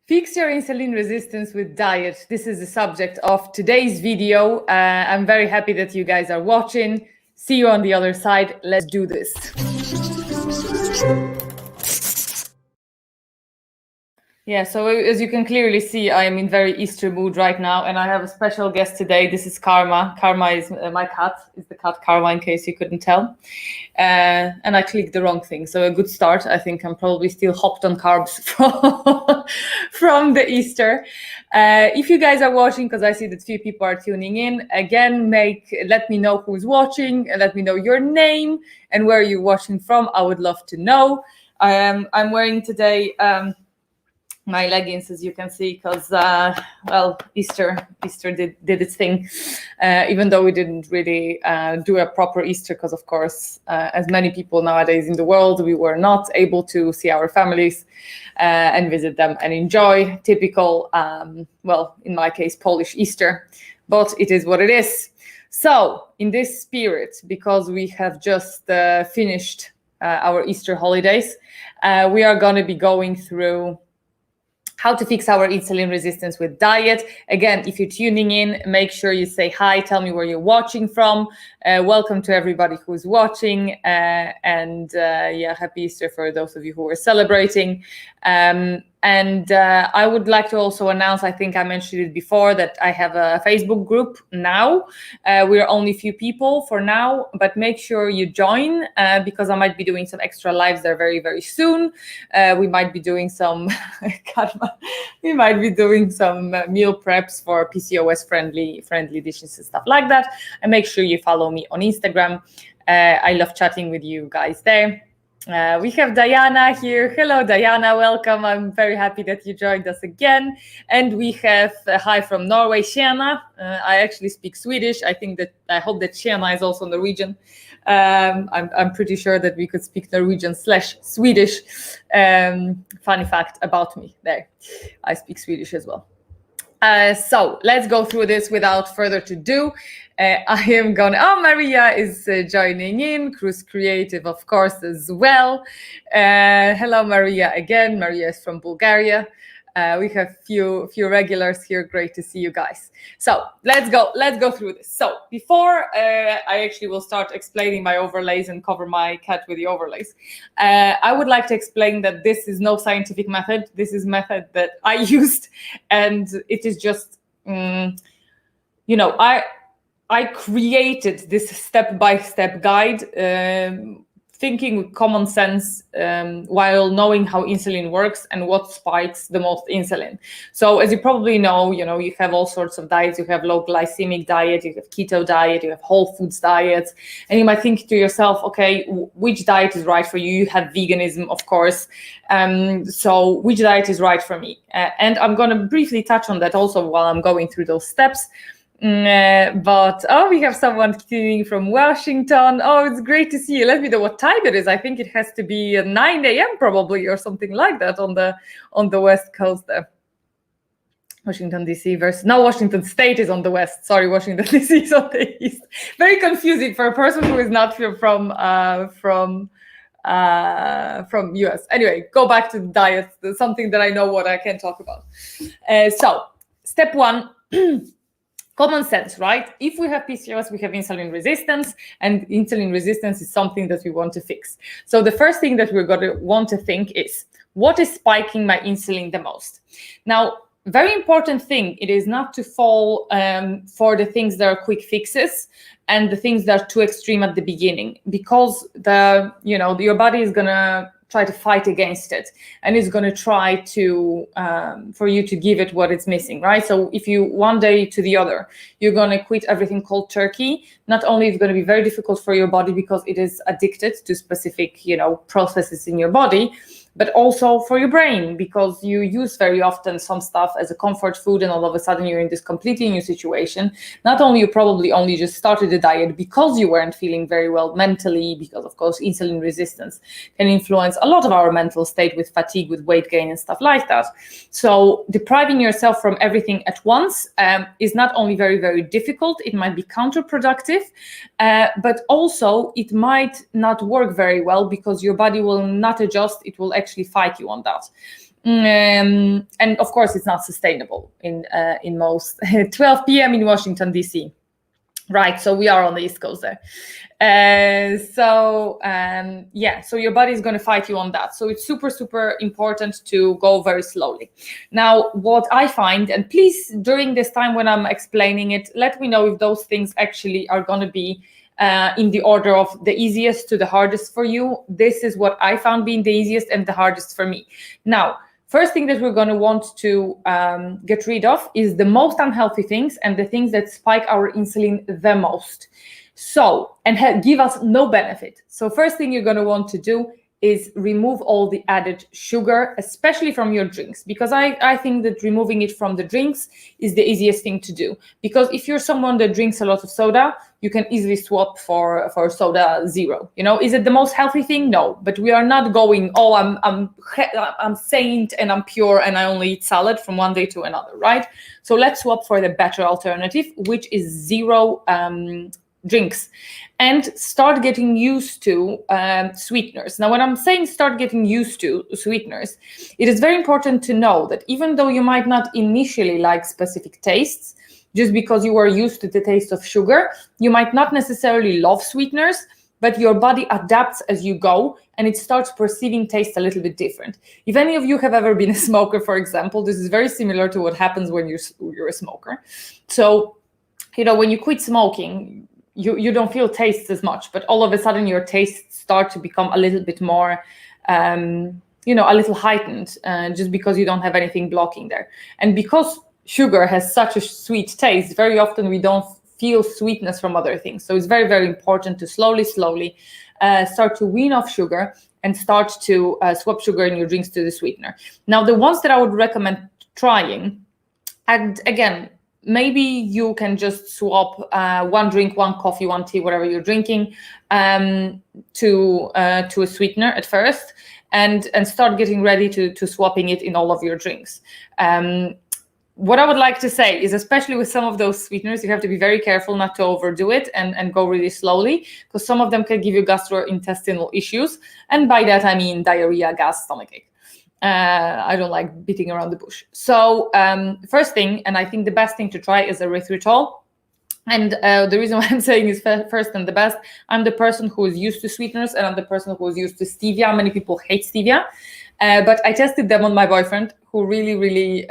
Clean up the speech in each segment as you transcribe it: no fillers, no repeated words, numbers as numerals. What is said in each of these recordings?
Fix your insulin resistance with diet. This is the subject of today's video. I'm very happy that you guys are watching. See you on the other side. Let's do this. Yeah, so as you can clearly see, I am in very Easter mood right now, and I have a special guest today. This is Karma. Karma is my cat. It's the cat Karma, in case you couldn't tell. And I clicked the wrong thing, so a good start. I think I'm probably still hopped on carbs from the Easter. If you guys are watching, because I see that few people are tuning in, again, let me know who's watching, and let me know your name and where you're watching from. I would love to know. I'm wearing today my leggings, as you can see, because Easter did its thing, even though we didn't really do a proper Easter, because of course, as many people nowadays in the world, we were not able to see our families and visit them and enjoy typical, in my case, Polish Easter, but it is what it is. So in this spirit, because we have just finished our Easter holidays, we are going to be going through how to fix our insulin resistance with diet. Again, if you're tuning in, make sure you say hi, tell me where you're watching from. Welcome to everybody who's watching, and happy Easter for those of you who are celebrating. And I would like to also announce, I think I mentioned it before, that I have a Facebook group now. We're only a few people for now, but make sure you join because I might be doing some extra lives there very, very soon. We might be doing some meal preps for PCOS friendly dishes and stuff like that. And make sure you follow me on Instagram. I love chatting with you guys there. We have Diana here. Hello, Diana. Welcome. I'm very happy that you joined us again. And we have hi from Norway, Tjena. I actually speak Swedish. I hope that Tjena is also Norwegian. I'm pretty sure that we could speak Norwegian/Swedish. Funny fact about me there. I speak Swedish as well. So let's go through this without further ado. Maria is joining in, Cruz Creative, of course, as well. Hello, Maria, again. Maria is from Bulgaria. We have few regulars here. Great to see you guys. So let's go through this. So before I actually will start explaining my overlays and cover my cat with the overlays, I would like to explain that this is no scientific method. This is method that I used, and it is just, I created this step-by-step guide, thinking with common sense while knowing how insulin works and what spikes the most insulin. So as you probably know, you have all sorts of diets. You have low glycemic diet, you have keto diet, you have whole foods diets. And you might think to yourself, okay, which diet is right for you? You have veganism, of course. So which diet is right for me? And I'm going to briefly touch on that also while I'm going through those steps. But we have someone tuning from Washington. It's great to see you. Let me know what time it is. I think it has to be 9 a.m. probably, or something like that on the west coast there. Washington DC Washington State is on the west. Sorry, Washington DC is on the east. Very confusing for a person who is not from US. Anyway, go back to diet. That's something that I know what I can talk about. So step one. Common sense, right? If we have PCOS, we have insulin resistance, and insulin resistance is something that we want to fix. So the first thing that we're going to want to think is, what is spiking my insulin the most? Now, very important thing, it is not to fall for the things that are quick fixes and the things that are too extreme at the beginning, because your body is going to try to fight against it, and it's going to try to for you to give it what it's missing, right? So if you one day to the other, you're going to quit everything cold turkey, not only is it going to be very difficult for your body because it is addicted to specific, processes in your body, but also for your brain, because you use very often some stuff as a comfort food, and all of a sudden you're in this completely new situation. Not only you probably only just started a diet because you weren't feeling very well mentally, because of course insulin resistance can influence a lot of our mental state with fatigue, with weight gain and stuff like that. So depriving yourself from everything at once is not only very, very difficult, it might be counterproductive, but also it might not work very well because your body will not adjust, it will actually fight you on that. And of course, it's not sustainable in most 12 p.m. in Washington, D.C. Right, so we are on the East Coast there. So your body is going to fight you on that. So it's super, super important to go very slowly. Now, what I find, and please, during this time when I'm explaining it, let me know if those things actually are going to be in the order of the easiest to the hardest for you. This is what I found being the easiest and the hardest for me. Now, first thing that we're going to want to get rid of is the most unhealthy things and the things that spike our insulin the most. So, and give us no benefit. So first thing you're going to want to do is remove all the added sugar, especially from your drinks, because I think that removing it from the drinks is the easiest thing to do. Because if you're someone that drinks a lot of soda, you can easily swap for soda zero. You know, is it the most healthy thing? No, but we are not going, oh, I'm saint and I'm pure and I only eat salad from one day to another, right? So let's swap for the better alternative, which is zero drinks, and start getting used to sweeteners. Now, when I'm saying start getting used to sweeteners, it is very important to know that even though you might not initially like specific tastes, just because you are used to the taste of sugar, you might not necessarily love sweeteners, but your body adapts as you go and it starts perceiving taste a little bit different. If any of you have ever been a smoker, for example, this is very similar to what happens when you're a smoker. So, you know, when you quit smoking, you don't feel taste as much, but all of a sudden your tastes start to become a little bit more, a little heightened, just because you don't have anything blocking there. And because sugar has such a sweet taste, very often we don't feel sweetness from other things. So it's very, very important to slowly start to wean off sugar and start to swap sugar in your drinks to the sweetener. Now, the ones that I would recommend trying, and again, maybe you can just swap one drink, one coffee, one tea, whatever you're drinking, to a sweetener at first, and start getting ready to swapping it in all of your drinks. What I would like to say is, especially with some of those sweeteners, you have to be very careful not to overdo it and go really slowly, because some of them can give you gastrointestinal issues. And by that, I mean diarrhea, gas, stomachache. I don't like beating around the bush. So first thing, and I think the best thing to try, is erythritol. And the reason why I'm saying is first and the best, I'm the person who is used to sweeteners and I'm the person who is used to stevia. Many people hate stevia, but I tested them on my boyfriend, who really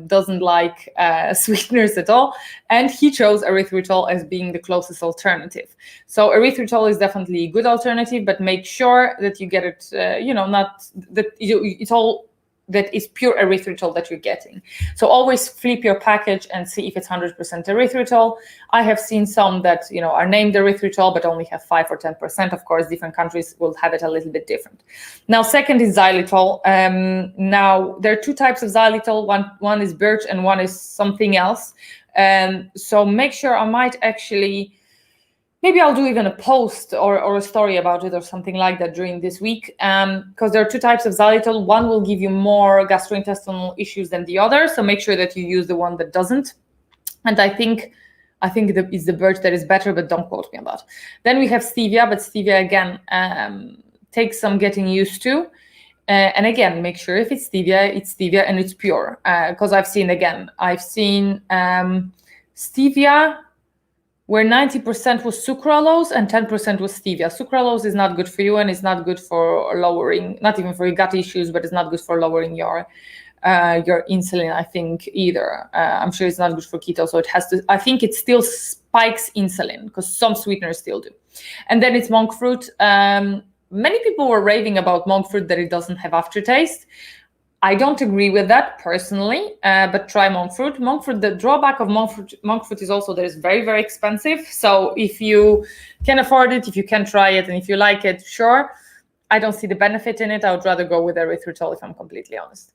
doesn't like sweeteners at all. And he chose erythritol as being the closest alternative. So erythritol is definitely a good alternative, but make sure that you get it, not that it's all that is pure erythritol that you're getting. So always flip your package and see if it's 100% erythritol. I have seen some that are named erythritol but only have 5 or 10%. Of course, different countries will have it a little bit different. Now, second is xylitol. Now, there are two types of xylitol. One is birch and one is something else. So make sure, I might actually, maybe I'll do even a post or a story about it or something like that during this week, because there are two types of xylitol. One will give you more gastrointestinal issues than the other, so make sure that you use the one that doesn't. And I think it's the birch that is better, but don't quote me on that. Then we have stevia, but stevia, again, takes some getting used to. And again, make sure if it's stevia and it's pure. Because I've seen stevia where 90% was sucralose and 10% was stevia. Sucralose is not good for you, and it's not good for lowering, not even for your gut issues, but it's not good for lowering your insulin, I think, either. I'm sure it's not good for keto, so it has to, I think it still spikes insulin, because some sweeteners still do. And then it's monk fruit. Many people were raving about monk fruit, that it doesn't have aftertaste. I don't agree with that personally, but try monk fruit. Monk fruit, the drawback of monk fruit is also that it's very, very expensive. So if you can afford it, if you can try it, and if you like it, sure. I don't see the benefit in it. I would rather go with erythritol if I'm completely honest.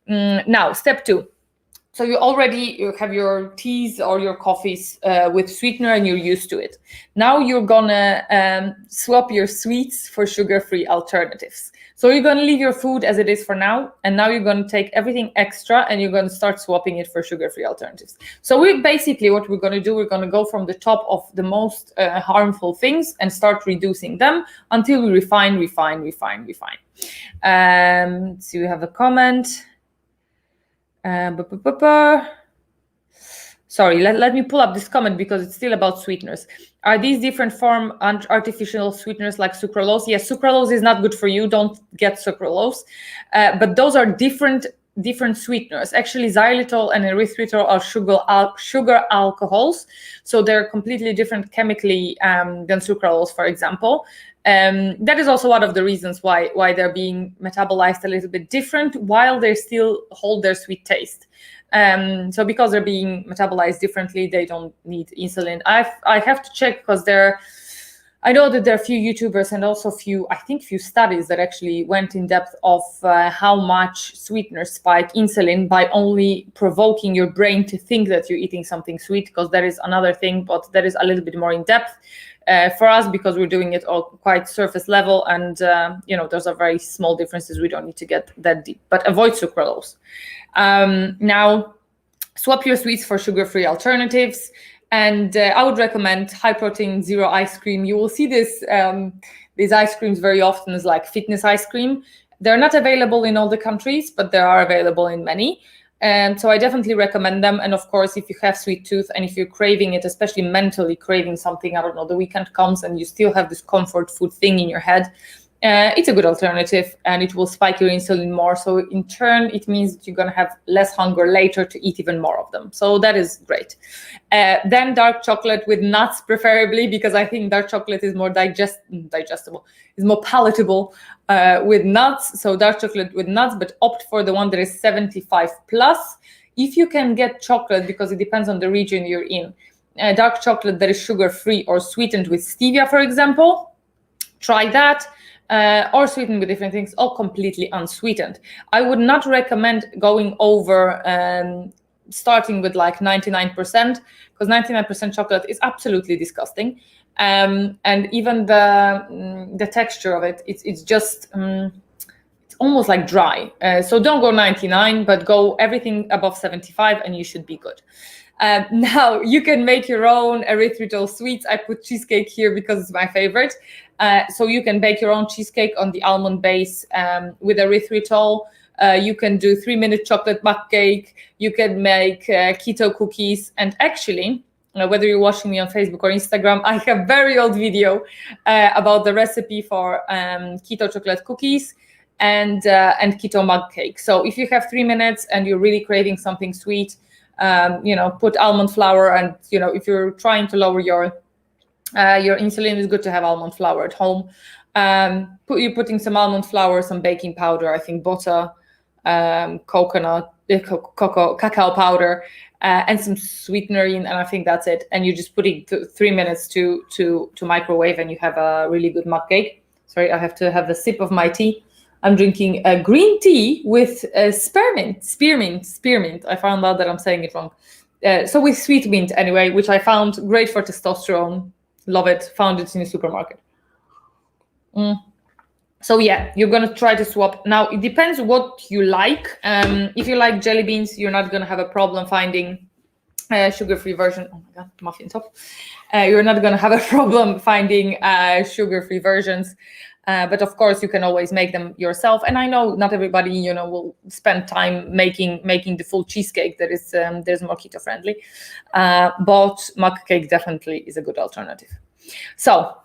Now, step 2. So you have your teas or your coffees with sweetener and you're used to it. Now you're gonna swap your sweets for sugar-free alternatives. So you're gonna leave your food as it is for now, and now you're gonna take everything extra and you're gonna start swapping it for sugar-free alternatives. So what we're gonna do, we're gonna go from the top of the most harmful things and start reducing them until we refine. Let's see, we have a comment. Sorry, let me pull up this comment because it's still about sweeteners. Are these different form artificial sweeteners like sucralose? Yes, sucralose is not good for you. Don't get sucralose. But those are different sweeteners. Actually, xylitol and erythritol are sugar alcohols. So they're completely different chemically than sucralose, for example. That is also one of the reasons why they're being metabolized a little bit different while they still hold their sweet taste. So because they're being metabolized differently, they don't need insulin. I have to check because I know that there are a few YouTubers and also few studies that actually went in depth of how much sweeteners spike insulin by only provoking your brain to think that you're eating something sweet, because that is another thing, but that is a little bit more in depth. For us, because we're doing it all quite surface level, and those are very small differences. We don't need to get that deep, but avoid sucralose. Now, swap your sweets for sugar-free alternatives, and I would recommend high-protein zero ice cream. You will see these ice creams very often as like fitness ice cream. They're not available in all the countries, but they are available in many. And so I definitely recommend them. And of course, if you have sweet tooth and if you're craving it, especially mentally craving something, I don't know, the weekend comes and you still have this comfort food thing in your head, it's a good alternative, and it will spike your insulin more. So in turn, it means that you're going to have less hunger later to eat even more of them. So that is great. Then dark chocolate with nuts, preferably, because I think dark chocolate is more digestible, is more palatable with nuts. So dark chocolate with nuts, but opt for the one that is 75 plus. If you can get chocolate, because it depends on the region you're in, dark chocolate that is sugar-free or sweetened with stevia, for example, try that. Or sweetened with different things, all completely unsweetened. I would not recommend going over starting with like 99%, because 99% chocolate is absolutely disgusting. And even the texture of it, it's just it's almost like dry. So don't go 99, but go everything above 75, and you should be good. Now you can make your own erythritol sweets. I put cheesecake here because it's my favorite. So you can bake your own cheesecake on the almond base with erythritol. You can do 3-minute chocolate mug cake. You can make keto cookies. And actually, whether you're watching me on Facebook or Instagram, I have a very old video about the recipe for keto chocolate cookies and keto mug cake. So if you have 3 minutes and you're really craving something sweet, put almond flour, and if you're trying to lower your insulin, it's good to have almond flour at home. You're putting some almond flour, some baking powder, I think butter, cacao powder, and some sweetener in, and I think that's it. And you just put it 3 minutes to microwave, and you have a really good mug cake. Sorry, I have to have a sip of my tea. I'm drinking a green tea with spearmint. I found out that I'm saying it wrong. So with sweet mint anyway, which I found great for testosterone. Love it. Found it in the supermarket. So yeah, you're going to try to swap. Now, it depends what you like. If you like jelly beans, you're not going to have a problem finding a sugar-free version. Oh my God, muffin top. You're not going to have a problem finding sugar-free versions. But of course, you can always make them yourself. And I know not everybody, will spend time making the full cheesecake that is there's more keto friendly. But mug cake definitely is a good alternative. So,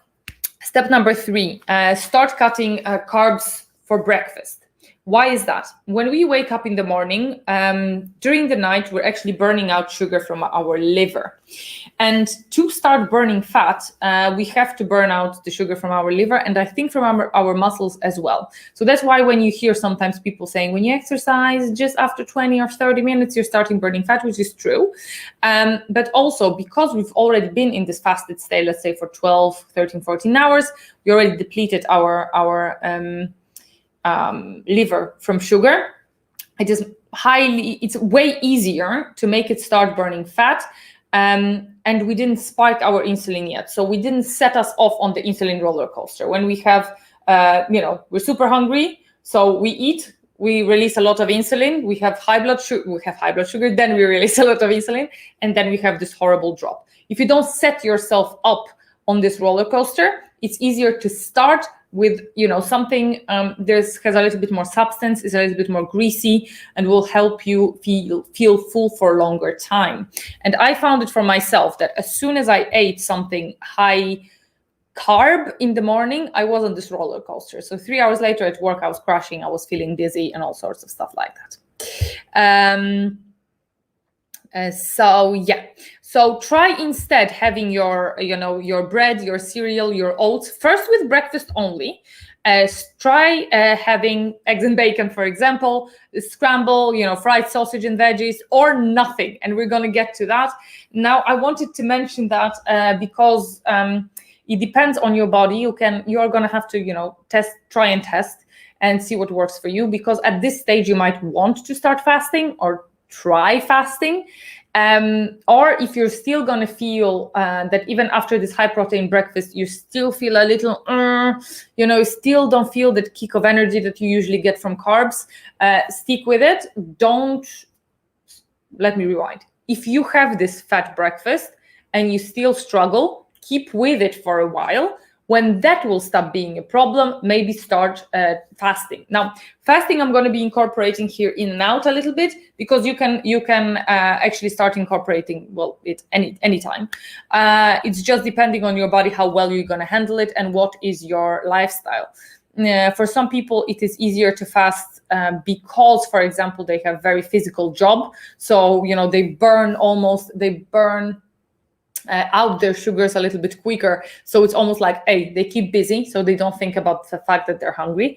step number 3: start cutting carbs for breakfast. Why is that? When we wake up in the morning, during the night, we're actually burning out sugar from our liver. And to start burning fat, we have to burn out the sugar from our liver, and I think from our muscles as well. So that's why when you hear sometimes people saying, when you exercise, just after 20 or 30 minutes, you're starting burning fat, which is true. But also because we've already been in this fasted state, let's say for 12, 13, 14 hours, we already depleted our liver from sugar. It's way easier to make it start burning fat, and we didn't spike our insulin yet, so we didn't set us off on the insulin roller coaster. When we have we're super hungry, so we eat, we release a lot of insulin, we have high blood sugar, then we release a lot of insulin, and then we have this horrible drop. If you don't set yourself up on this roller coaster, it's easier to start with something has a little bit more substance, is a little bit more greasy, and will help you feel full for a longer time. And I found it for myself that as soon as I ate something high carb in the morning, I was on this roller coaster. So 3 hours later at work, I was crashing, I was feeling dizzy and all sorts of stuff like that. So try instead having your bread, your cereal, your oats, first with breakfast only. Try having eggs and bacon, for example, scramble, fried sausage and veggies, or nothing. And we're going to get to that. Now, I wanted to mention that because it depends on your body. You're going to have to, try and test and see what works for you, because at this stage you might want to start fasting or try fasting, or if you're still going to feel that even after this high protein breakfast you still feel a little still don't feel that kick of energy that you usually get from carbs, stick with it. Let me rewind. If you have this fat breakfast and you still struggle, keep with it for a while. When that will stop being a problem, maybe start fasting. Now, fasting I'm going to be incorporating here in and out a little bit, because you can actually start incorporating it anytime. It's just depending on your body how well you're going to handle it and what is your lifestyle. For some people, it is easier to fast because, for example, they have very physical job, so they burn out their sugars a little bit quicker, so it's almost like A, they keep busy, so they don't think about the fact that they're hungry.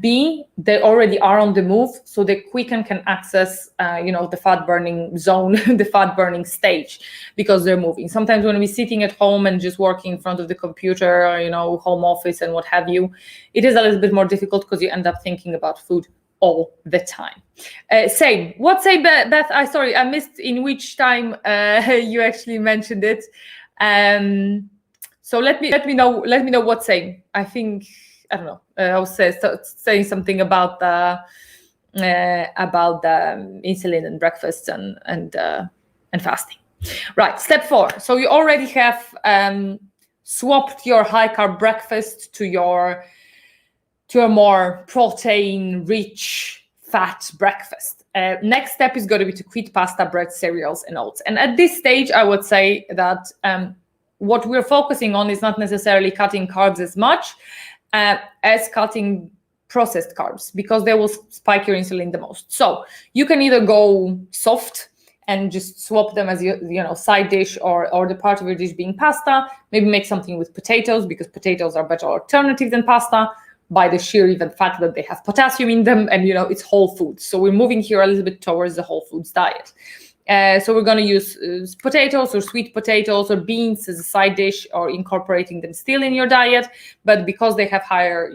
B, they already are on the move, so they can access the fat burning zone, the fat burning stage, because they're moving. Sometimes when we're sitting at home and just working in front of the computer, home office and what have you, it is a little bit more difficult because you end up thinking about food all the time. Beth? I missed in which time you actually mentioned it. So let me know what same. I think I don't know. I was saying something about the insulin and breakfast and fasting. Right, step 4. So you already have swapped your high carb breakfast to your more protein rich fat breakfast. Next step is going to be to quit pasta, bread, cereals, and oats. And at this stage, I would say that what we're focusing on is not necessarily cutting carbs as much as cutting processed carbs, because they will spike your insulin the most. So you can either go soft and just swap them as your side dish, or the part of your dish being pasta. Maybe make something with potatoes, because potatoes are a better alternative than pasta, by the sheer even fact that they have potassium in them, and it's whole foods. So we're moving here a little bit towards the whole foods diet. So we're going to use potatoes or sweet potatoes or beans as a side dish, or incorporating them still in your diet. But because they have higher,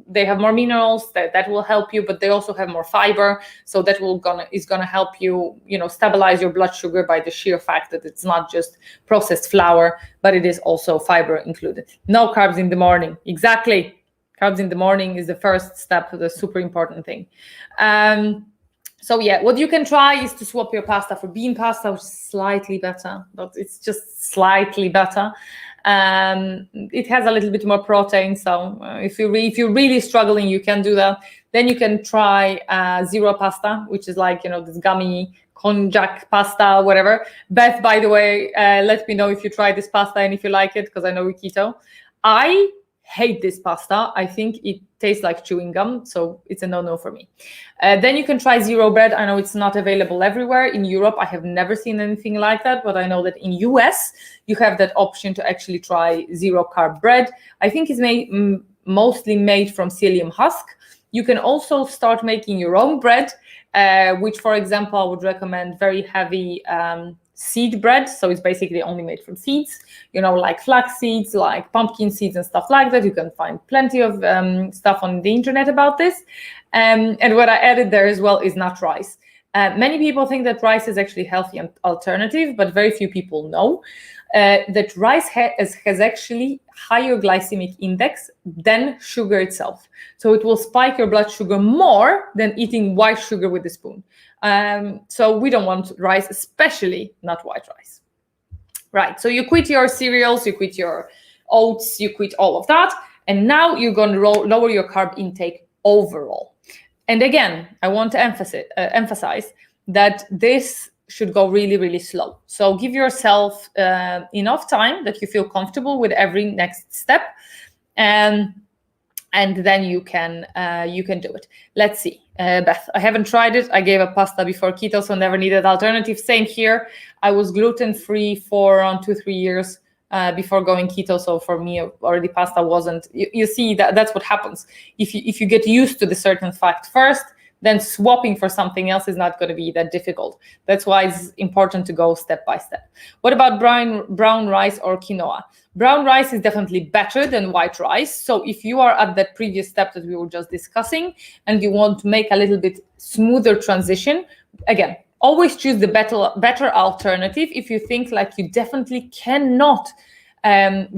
they have more minerals, that will help you, but they also have more fiber. So that is gonna help you, stabilize your blood sugar by the sheer fact that it's not just processed flour, but it is also fiber included. No carbs in the morning. Exactly. Carbs in the morning is the first step, the super important thing. So yeah, what you can try is to swap your pasta for bean pasta, which is slightly better, but it's just slightly better. It has a little bit more protein, so if you're really struggling, you can do that. Then you can try zero pasta, which is like this gummy konjac pasta, whatever. Beth, by the way, let me know if you try this pasta and if you like it, because I know you're keto. I hate this pasta. I think it tastes like chewing gum, so it's a no-no for me. Then you can try zero bread. I know it's not available everywhere. In Europe, I have never seen anything like that, but I know that in US, you have that option to actually try zero carb bread. I think it's mostly made from psyllium husk. You can also start making your own bread, which, for example, I would recommend very heavy seed bread. So it's basically only made from seeds, like flax seeds, like pumpkin seeds and stuff like that. You can find plenty of stuff on the internet about this. And what I added there as well is nut rice. Many people think that rice is actually a healthy alternative, but very few people know that rice has actually higher glycemic index than sugar itself. So it will spike your blood sugar more than eating white sugar with a spoon. So we don't want rice, especially not white rice. Right, so you quit your cereals, you quit your oats, you quit all of that, and now you're going to lower your carb intake overall. And again, I want to emphasize that this should go really, really slow. So give yourself enough time that you feel comfortable with every next step, and then you can do it. Let's see, Beth, I haven't tried it. I gave up pasta before keto, so never needed alternative. Same here. I was gluten-free for around 2-3 years before going keto. So for me, already pasta wasn't. You see that's what happens if you get used to the certain fact first. Then swapping for something else is not going to be that difficult. That's why it's important to go step by step. What about brown rice or quinoa? Brown rice is definitely better than white rice. So if you are at that previous step that we were just discussing and you want to make a little bit smoother transition, again, always choose the better alternative if you think like you definitely cannot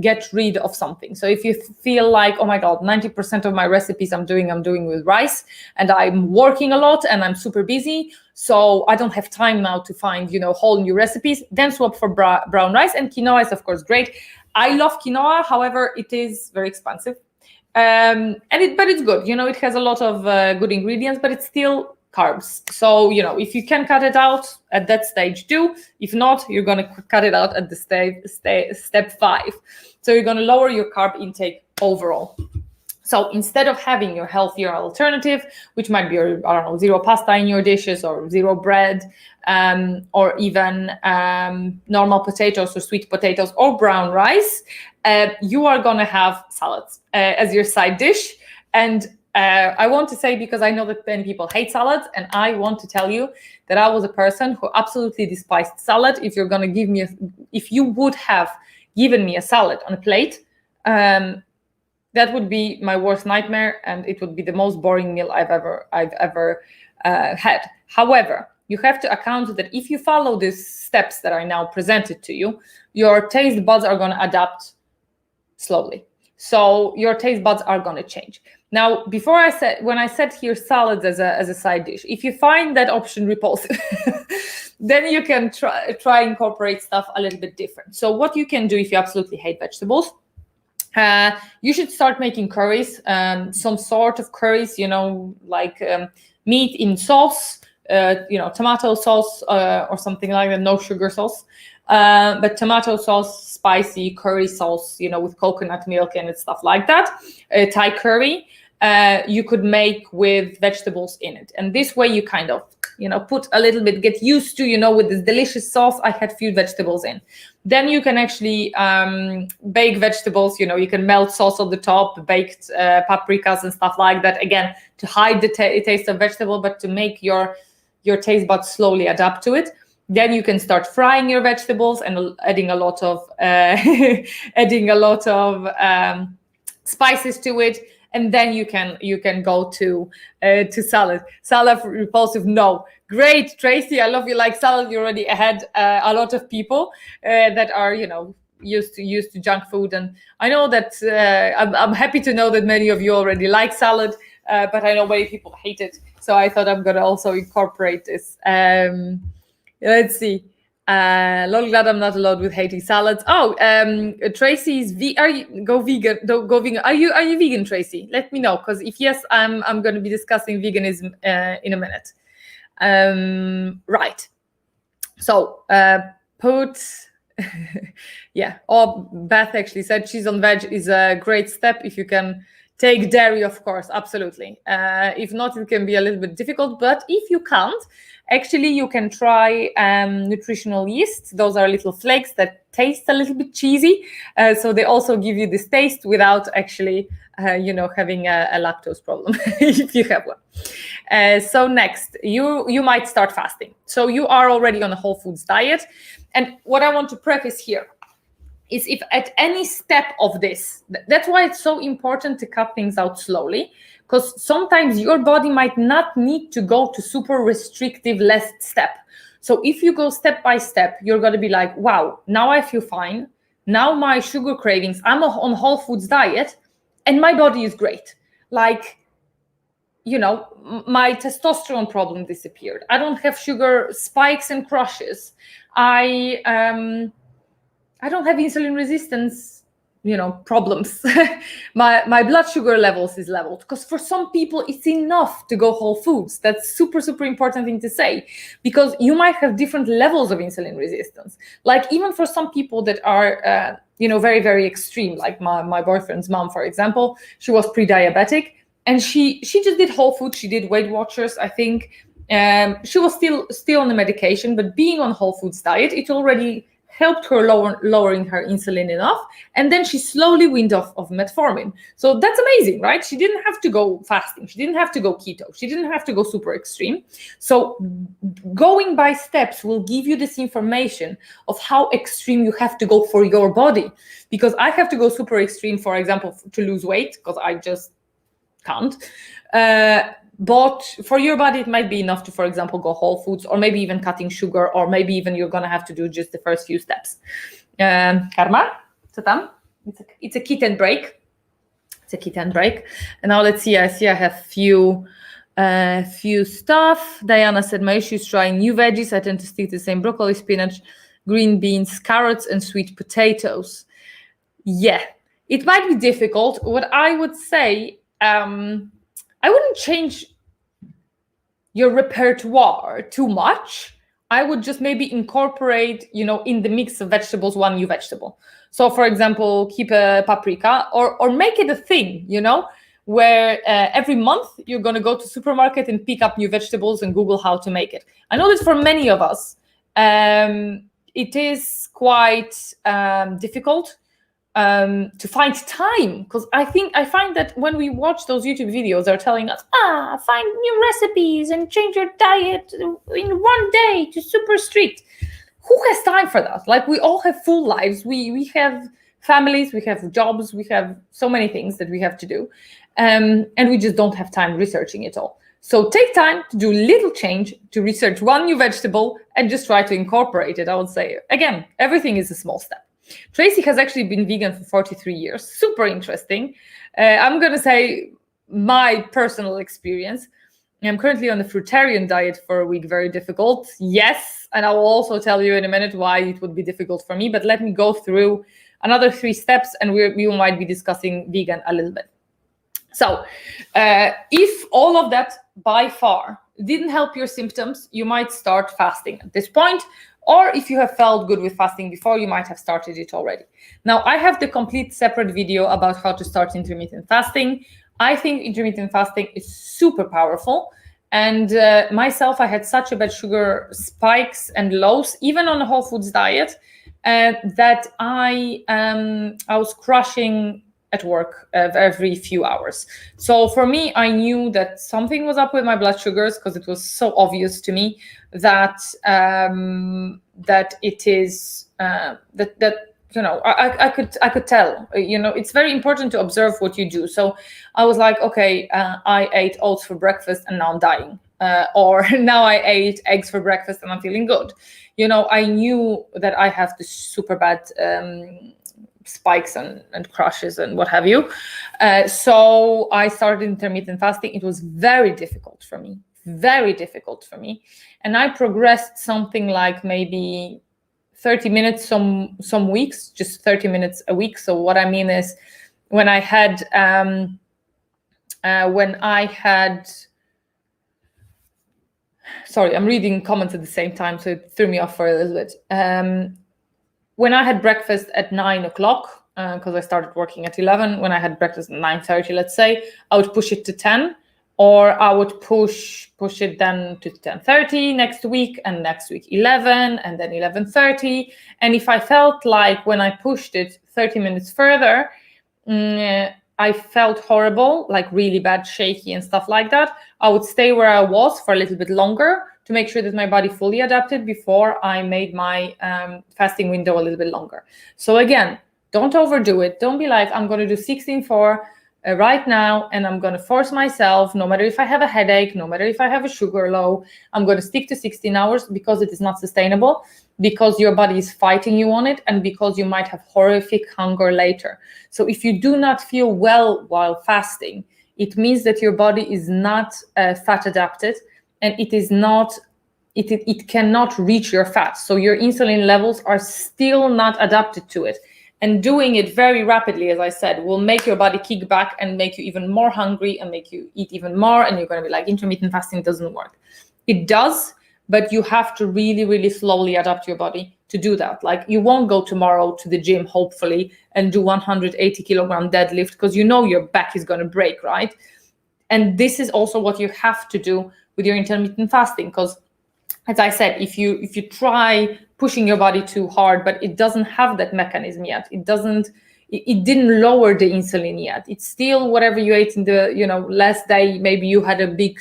get rid of something. So if you feel like, oh my God, 90% of my recipes I'm doing with rice, and I'm working a lot and I'm super busy, so I don't have time now to find, whole new recipes, then swap for brown rice. And quinoa is of course great. I love quinoa, however, it is very expensive. But it's good. It has a lot of good ingredients, but it's still carbs. So, if you can cut it out at that stage, do. If not, you're going to cut it out at the step 5. So you're going to lower your carb intake overall. So instead of having your healthier alternative, which might be, zero pasta in your dishes or zero bread, or even normal potatoes or sweet potatoes or brown rice, you are going to have salads as your side dish. And I want to say, because I know that many people hate salads, and I want to tell you that I was a person who absolutely despised salad. If you're going to give me, if you would have given me a salad on a plate, that would be my worst nightmare, and it would be the most boring meal I've ever had. However, you have to account that if you follow these steps that I now presented to you, your taste buds are going to adapt slowly. So your taste buds are going to change. Now, when I said here salads as a side dish, if you find that option repulsive, then you can try incorporate stuff a little bit different. So what you can do if you absolutely hate vegetables, you should start making curries, some sort of curries, like meat in sauce, tomato sauce or something like that, no sugar sauce. But tomato sauce, spicy curry sauce, with coconut milk and stuff like that. Thai curry, you could make with vegetables in it. And this way you kind of, put a little bit, get used to, with this delicious sauce, I had few vegetables in. Then you can actually bake vegetables, you can melt sauce on the top, baked paprikas and stuff like that. Again, to hide the taste of vegetable, but to make your taste buds slowly adapt to it. Then you can start frying your vegetables and adding a lot of spices to it, and then you can go to salad. Salad repulsive? No. Great, Tracy. I love you like salad. You already had a lot of people that are used to junk food, and I know that I'm happy to know that many of you already like salad, but I know many people hate it. So I thought I'm gonna also incorporate this. Let's see. Glad I'm not allowed with hating salads. Oh, Tracy's go vegan. Go vegan. Are you vegan, Tracy? Let me know, because if yes, I'm going to be discussing veganism in a minute. Right. So put Yeah. Or Beth actually said cheese on veg is a great step if you can take dairy, of course, absolutely. If not, it can be a little bit difficult. But if you can't, actually, you can try nutritional yeast. Those are little flakes that taste a little bit cheesy. So they also give you this taste without actually, having a lactose problem if you have one. So next, you might start fasting. So you are already on a whole foods diet. And what I want to preface here is if at any step of this, that's why it's so important to cut things out slowly, because sometimes your body might not need to go to super restrictive last step. So if you go step by step, you're going to be like, wow, now I feel fine. Now my sugar cravings, I'm on whole foods diet and my body is great. Like, my testosterone problem disappeared. I don't have sugar spikes and crashes. I don't have insulin resistance, problems. my blood sugar levels is leveled, because for some people it's enough to go whole foods. That's super, super important thing to say, because you might have different levels of insulin resistance. Like even for some people that are, very, very extreme, like my boyfriend's mom, for example, she was pre-diabetic and she just did whole foods. She did Weight Watchers, I think. She was still on the medication, but being on whole foods diet, it already helped her lowering her insulin enough, and then she slowly weaned off of metformin. So that's amazing, right? She didn't have to go fasting. She didn't have to go keto. She didn't have to go super extreme. So going by steps will give you this information of how extreme you have to go for your body. Because I have to go super extreme, for example, to lose weight, because I just can't. But for your body, it might be enough to, for example, go whole foods, or maybe even cutting sugar, or maybe even you're going to have to do just the first few steps. Karma, co tam? It's a kit and break. It's a kit and break. And now let's see. I have few stuff. Diana said, my issue is trying new veggies. I tend to stick to the same broccoli, spinach, green beans, carrots, and sweet potatoes. Yeah, it might be difficult. What I would say, I wouldn't change your repertoire too much. I would just maybe incorporate, in the mix of vegetables, one new vegetable. So for example, keep a paprika, or make it a thing, where every month you're going to go to supermarket and pick up new vegetables and Google how to make it. I know that for many of us, it is quite difficult to find time, because I find that when we watch those YouTube videos, they're telling us, find new recipes and change your diet in one day to super strict. Who has time for that? Like, we all have full lives. We have families, we have jobs, we have so many things that we have to do, and we just don't have time researching it all. So take time to do little change, to research one new vegetable and just try to incorporate it. I would say, again, everything is a small step. Tracy has actually been vegan for 43 years. Super interesting. I'm going to say my personal experience. I'm currently on the fruitarian diet for a week. Very difficult. Yes. And I will also tell you in a minute why it would be difficult for me. But let me go through another 3 steps and we might be discussing vegan a little bit. So if all of that by far didn't help your symptoms, you might start fasting at this point. Or if you have felt good with fasting before, you might have started it already. Now, I have the complete separate video about how to start intermittent fasting. I think intermittent fasting is super powerful. And myself, I had such a bad sugar spikes and lows, even on a whole foods diet, that I was crashing at work every few hours. So for me, I knew that something was up with my blood sugars, because it was so obvious to me that that it is that I could tell. It's very important to observe what you do. So I was like, okay, I ate oats for breakfast and now I'm dying, or now I ate eggs for breakfast and I'm feeling good. I knew that I have this super bad spikes and crashes and what have you. So I started intermittent fasting. It was very difficult for me. And I progressed something like maybe 30 minutes some weeks, just 30 minutes a week. So what I mean is, when I had sorry, I'm reading comments at the same time, so it threw me off for a little bit. when I had breakfast at 9 o'clock, because I started working at 11, when I had breakfast at 9:30, let's say, I would push it to 10, or I would push it then to 10:30 next week, and next week 11, and then 11:30. And if I felt like when I pushed it 30 minutes further, I felt horrible, like really bad, shaky and stuff like that, I would stay where I was for a little bit longer to make sure that my body fully adapted before I made my fasting window a little bit longer. So again, don't overdo it. Don't be like, I'm going to do 16:4 right now, and I'm going to force myself, no matter if I have a headache, no matter if I have a sugar low, I'm going to stick to 16 hours, because it is not sustainable, because your body is fighting you on it, and because you might have horrific hunger later. So if you do not feel well while fasting, it means that your body is not fat adapted, and it cannot reach your fat. So your insulin levels are still not adapted to it. And doing it very rapidly, as I said, will make your body kick back and make you even more hungry and make you eat even more. And you're going to be like, intermittent fasting doesn't work. It does, but you have to really, really slowly adapt your body to do that. Like, you won't go tomorrow to the gym, hopefully, and do 180 kilogram deadlift, because you know your back is going to break, right? And this is also what you have to do with your intermittent fasting, because, as I said, if you try pushing your body too hard, but it doesn't have that mechanism yet, it didn't lower the insulin yet, it's still whatever you ate in the last day, maybe you had a big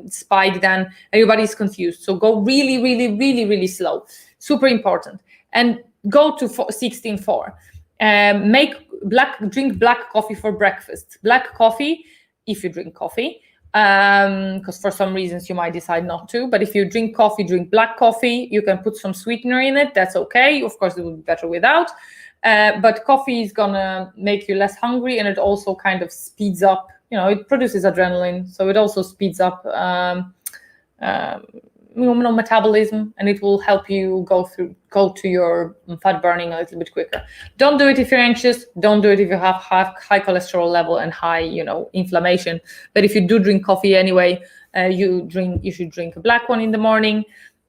spike then, everybody's confused. So go really, really, really, really slow, super important, and go to 16:4. Drink black coffee for breakfast. Black coffee, if you drink coffee, because for some reasons you might decide not to, but if you drink coffee, drink black coffee. You can put some sweetener in it, that's okay. Of course, it would be better without, but coffee is gonna make you less hungry, and it also kind of speeds up, it produces adrenaline, so it also speeds up metabolism, and it will help you go to your fat burning a little bit quicker. Don't do it if you're anxious. Don't do it if you have high cholesterol level and high inflammation. But if you do drink coffee anyway, you should drink a black one in the morning,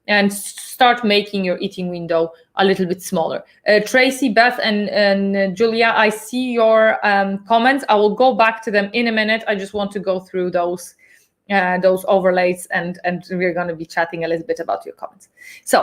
and start making your eating window a little bit smaller. Tracy, Beth, and Julia, I see your comments. I will go back to them in a minute. I just want to go through those overlays, and we're going to be chatting a little bit about your comments. So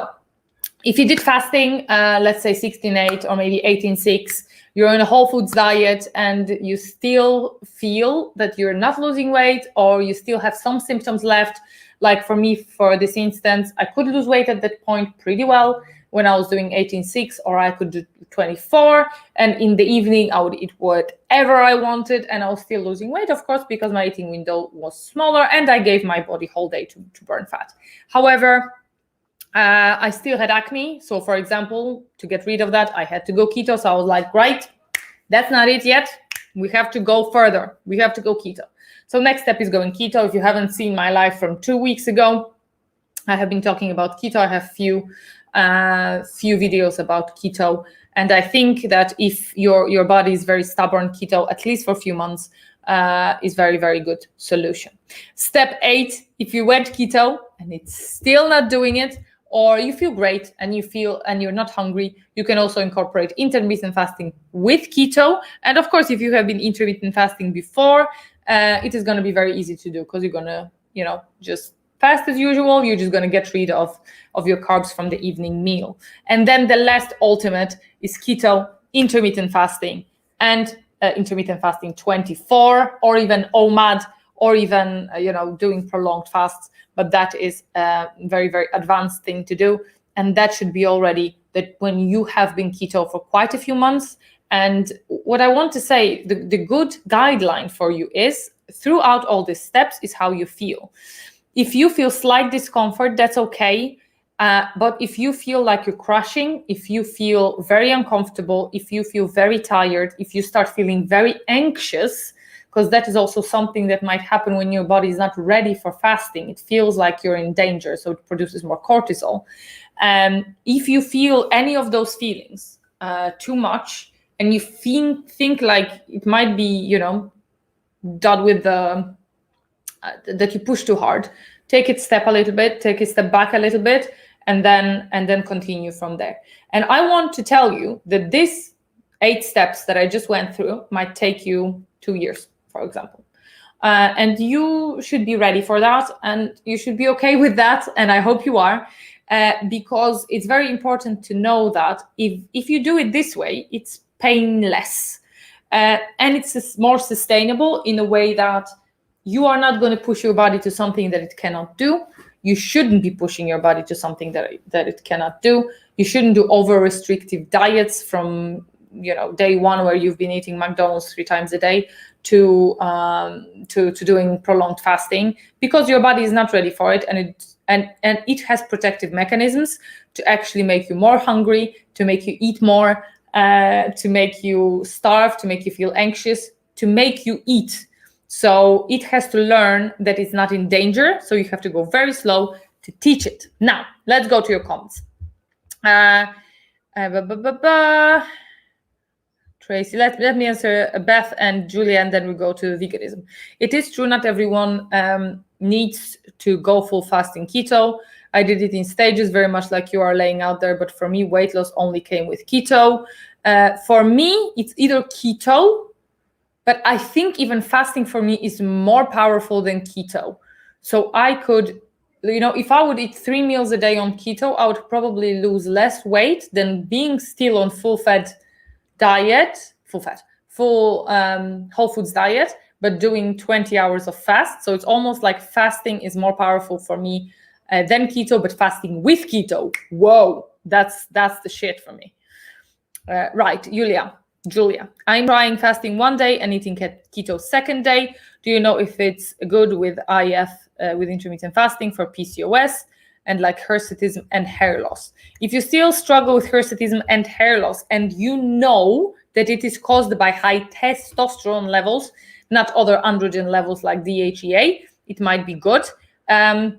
if you did fasting, let's say 16:8 or maybe 18:6, you're on a whole foods diet, and you still feel that you're not losing weight, or you still have some symptoms left. Like for me, for this instance, I could lose weight at that point pretty well when I was doing 18:6, or I could do 24, and in the evening I would eat whatever I wanted, and I was still losing weight, of course, because my eating window was smaller, and I gave my body whole day to burn fat. However, I still had acne, so for example, to get rid of that, I had to go keto. So I was like, right, that's not it yet, we have to go further, we have to go keto. So next step is going keto. If you haven't seen my live from 2 weeks ago, I have been talking about keto. I have few videos about keto, and I think that if your body is very stubborn, keto, at least for a few months, is very, very good solution. Step 8, if you went keto and it's still not doing it, or you feel great and you're not hungry, you can also incorporate intermittent fasting with keto. And of course, if you have been intermittent fasting before, it is going to be very easy to do, because you're going to just fast as usual. You're just going to get rid of your carbs from the evening meal. And then the last ultimate is keto, intermittent fasting, and intermittent fasting 24, or even OMAD, or even doing prolonged fasts. But that is a very, very advanced thing to do, and that should be already that when you have been keto for quite a few months. And what I want to say, the good guideline for you is, throughout all these steps, is how you feel. If you feel slight discomfort, that's okay. But if you feel like you're crashing, if you feel very uncomfortable, if you feel very tired, if you start feeling very anxious, because that is also something that might happen when your body is not ready for fasting. It feels like you're in danger, so it produces more cortisol. If you feel any of those feelings too much, and you think like it might be, done with that you push too hard, take it step a little bit, take a step back a little bit, and then continue from there. And I want to tell you that this 8 steps that I just went through might take you 2 years, for example. And you should be ready for that, and you should be okay with that, and I hope you are, because it's very important to know that if you do it this way, it's painless, and it's more sustainable in a way that you are not going to push your body to something that it cannot do. You shouldn't be pushing your body to something that it cannot do. You shouldn't do over-restrictive diets from day one, where you've been eating McDonald's 3 times a day, to doing prolonged fasting, because your body is not ready for it, and it has protective mechanisms to actually make you more hungry, to make you eat more, to make you starve, to make you feel anxious, to make you eat. So it has to learn that it's not in danger. So you have to go very slow to teach it. Now, let's go to your comments. Tracy, let me answer Beth and Julia, and then we go to veganism. It is true, not everyone needs to go full fasting keto. I did it in stages, very much like you are laying out there, but for me, weight loss only came with keto. For me, it's either keto, but I think even fasting for me is more powerful than keto. So I could, if I would eat 3 meals a day on keto, I would probably lose less weight than being still on full diet, full whole foods diet, but doing 20 hours of fast. So it's almost like fasting is more powerful for me than keto, but fasting with keto, whoa, that's the shit for me. Right, Julia, I'm trying fasting 1 day and eating keto 2nd day. Do you know if it's good with IF, with intermittent fasting for PCOS and like hirsutism and hair loss? If you still struggle with hirsutism and hair loss, and you know that it is caused by high testosterone levels, not other androgen levels like DHEA, it might be good. I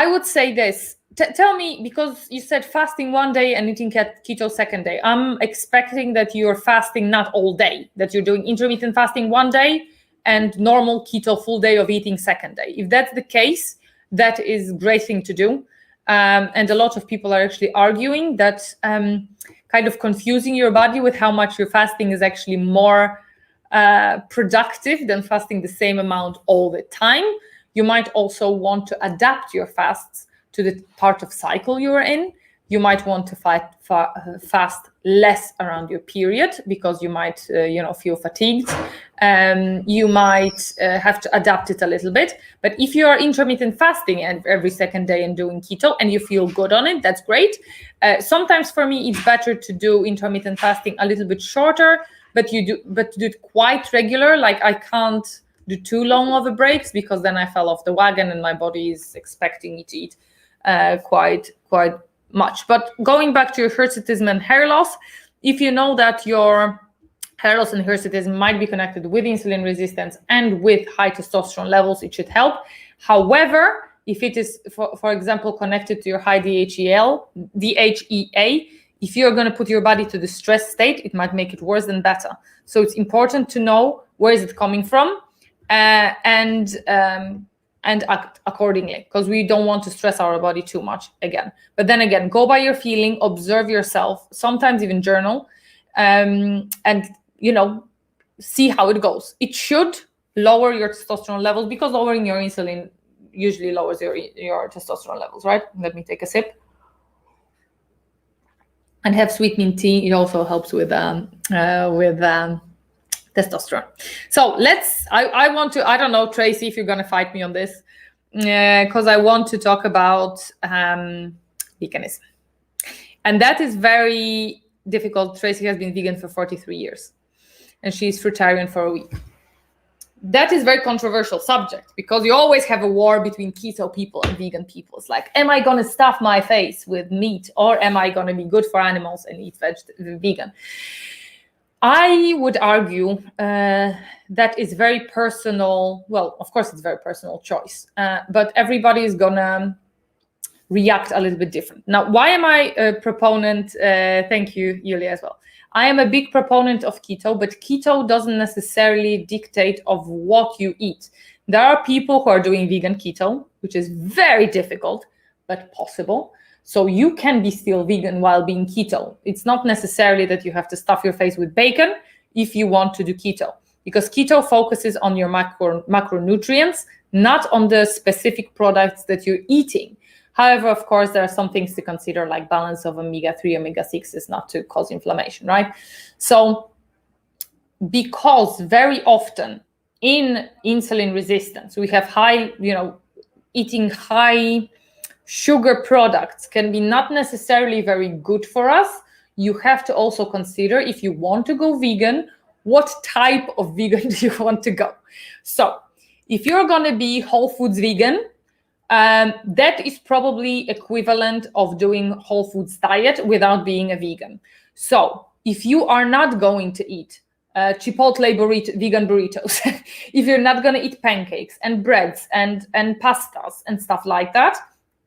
would say this. Tell me, because you said fasting 1 day and eating keto 2nd day. I'm expecting that you're fasting not all day, that you're doing intermittent fasting 1 day and normal keto full day of eating 2nd day. If that's the case, that is a great thing to do. And a lot of people are actually arguing that kind of confusing your body with how much you're fasting is actually more productive than fasting the same amount all the time. You might also want to adapt your fasts to the part of cycle you're in. You might want to fast less around your period, because you might feel fatigued. You might have to adapt it a little bit. But if you are intermittent fasting and every 2nd day and doing keto and you feel good on it, that's great. Sometimes for me, it's better to do intermittent fasting a little bit shorter, but do it quite regular. Like I can't do too long of a breaks, because then I fell off the wagon and my body is expecting me to eat quite much. But going back to your hirsutism and hair loss, if you know that your hair loss and hirsutism might be connected with insulin resistance and with high testosterone levels, it should help. However, if it is, for example, connected to your high DHEA, if you're going to put your body to the stress state, it might make it worse than better. So it's important to know where is it coming from, and act accordingly, because we don't want to stress our body too much again. But then again, go by your feeling, observe yourself, sometimes even journal, and see how it goes. It should lower your testosterone levels, because lowering your insulin usually lowers your testosterone levels, right? Let me take a sip. And have sweet mint tea. It also helps with testosterone. So I want to, I don't know, Tracy, if you're going to fight me on this, because I want to talk about veganism. And that is very difficult. Tracy has been vegan for 43 years and she's fruitarian for a week. That is a very controversial subject, because you always have a war between keto people and vegan people. It's like, am I going to stuff my face with meat, or am I going to be good for animals and eat vegan? I would argue that is very personal. Well, of course, it's a very personal choice, but everybody is going to react a little bit different. Now, why am I a proponent? Thank you, Yulia, as well. I am a big proponent of keto, but keto doesn't necessarily dictate of what you eat. There are people who are doing vegan keto, which is very difficult, but possible. So you can be still vegan while being keto. It's not necessarily that you have to stuff your face with bacon if you want to do keto, because keto focuses on your macronutrients, not on the specific products that you're eating. However, of course, there are some things to consider, like balance of omega-3, omega-6s, not to cause inflammation, right? So because very often in insulin resistance, we have high, eating high sugar products can be not necessarily very good for us. You have to also consider, if you want to go vegan, what type of vegan do you want to go? So if you're going to be whole foods vegan, that is probably equivalent of doing whole foods diet without being a vegan. So if you are not going to eat Chipotle vegan burritos, if you're not going to eat pancakes and breads and pastas and stuff like that,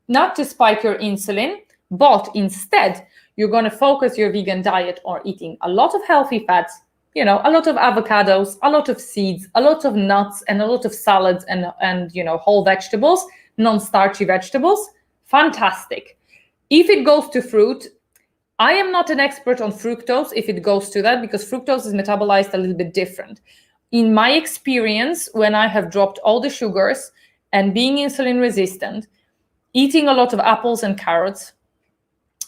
not to spike your insulin, but instead you're going to focus your vegan diet on eating a lot of healthy fats, a lot of avocados, a lot of seeds, a lot of nuts, and a lot of salads and whole vegetables, non-starchy vegetables. Fantastic. If it goes to fruit, I am not an expert on fructose if it goes to that, because fructose is metabolized a little bit different. In my experience, when I have dropped all the sugars and being insulin resistant, eating a lot of apples and carrots,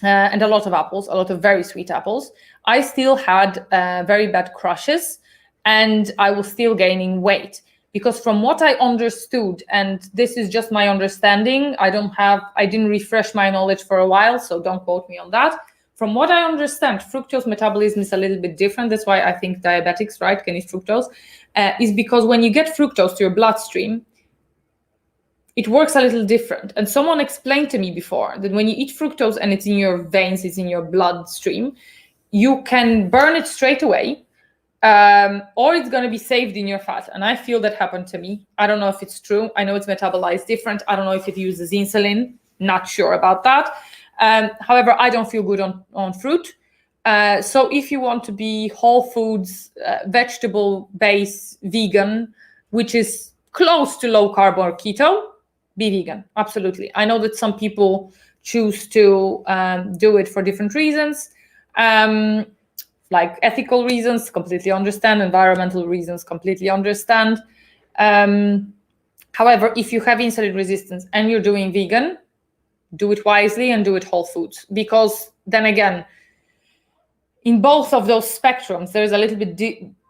and a lot of very sweet apples, I still had very bad crashes, and I was still gaining weight. Because from what I understood, and this is just my understanding, I didn't refresh my knowledge for a while, so don't quote me on that. From what I understand, fructose metabolism is a little bit different. That's why I think diabetics, right, can eat fructose, is because when you get fructose to your bloodstream, it works a little different. And someone explained to me before that when you eat fructose and it's in your veins, it's in your bloodstream, you can burn it straight away, or it's going to be saved in your fat. And I feel that happened to me. I don't know if it's true. I know it's metabolized different. I don't know if it uses insulin. Not sure about that. However, I don't feel good on fruit. So if you want to be whole foods, vegetable-based vegan, which is close to low carb or keto, be vegan. Absolutely. I know that some people choose to do it for different reasons, like ethical reasons, completely understand. Environmental reasons, completely understand. However, if you have insulin resistance and you're doing vegan, do it wisely and do it whole foods, because then again, in both of those spectrums, there's a little bit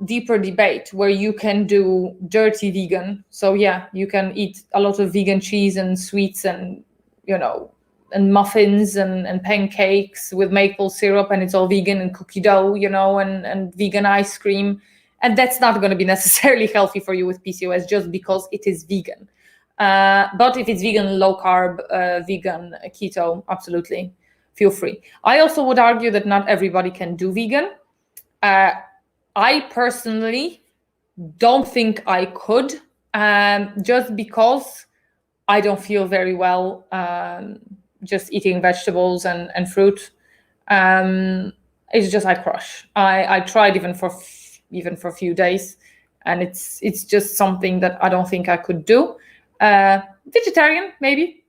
deeper debate where you can do dirty vegan. So yeah, you can eat a lot of vegan cheese and sweets and, and muffins and pancakes with maple syrup, and it's all vegan, and cookie dough, and vegan ice cream. And that's not going to be necessarily healthy for you with PCOS just because it is vegan. But if it's vegan, low carb, vegan, keto, absolutely, feel free. I also would argue that not everybody can do vegan. I personally don't think I could, just because I don't feel very well just eating vegetables and fruit. It's just I crush. I tried even for a few days, and it's just something that I don't think I could do. Vegetarian, maybe,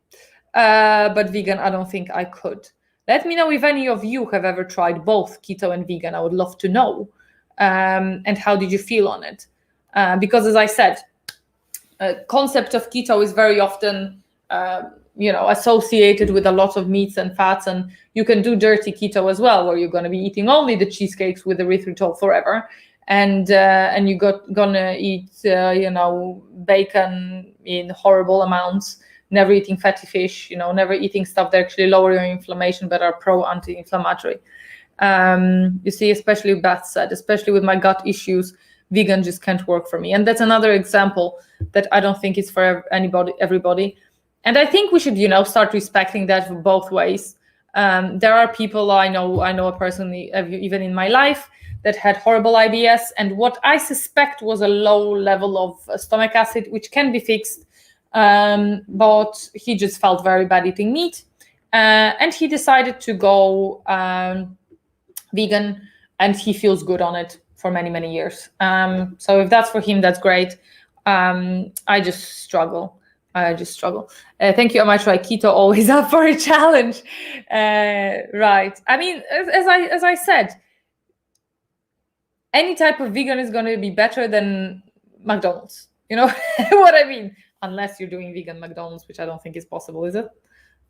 but vegan, I don't think I could. Let me know if any of you have ever tried both keto and vegan. I would love to know. And how did you feel on it? Because as I said, concept of keto is very often, associated with a lot of meats and fats, and you can do dirty keto as well, where you're going to be eating only the cheesecakes with erythritol forever. And you're gonna eat, bacon in horrible amounts, never eating fatty fish, never eating stuff that actually lower your inflammation but are pro-anti-inflammatory. You see, especially Beth said, especially with my gut issues, vegan just can't work for me. And that's another example that I don't think is for everybody. And I think we should, start respecting that both ways. There are people I know personally, even in my life, that had horrible IBS, and what I suspect was a low level of stomach acid, which can be fixed, but he just felt very bad eating meat, and he decided to go vegan, and he feels good on it for many, many years. So if that's for him, that's great. I just struggle. I just struggle. Thank you. I might try keto. Always up for a challenge. Right. I mean, as I said, any type of vegan is going to be better than McDonald's. You know what I mean? Unless you're doing vegan McDonald's, which I don't think is possible, is it?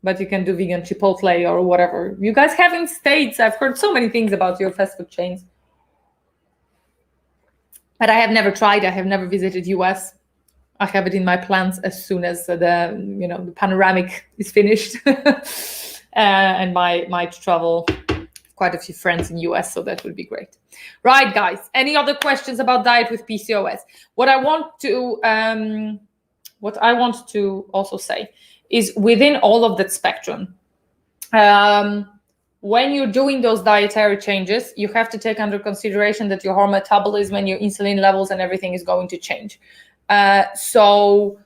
But you can do vegan Chipotle or whatever. You guys have in States. I've heard so many things about your fast food chains. But I have never tried. I have never visited US. I have it in my plans as soon as the panoramic is finished. And might travel. Quite a few friends in US, so that would be great. Right, guys. Any other questions about diet with PCOS? What I want to also say is within all of that spectrum, when you're doing those dietary changes, you have to take under consideration that your hormone metabolism and your insulin levels and everything is going to change. So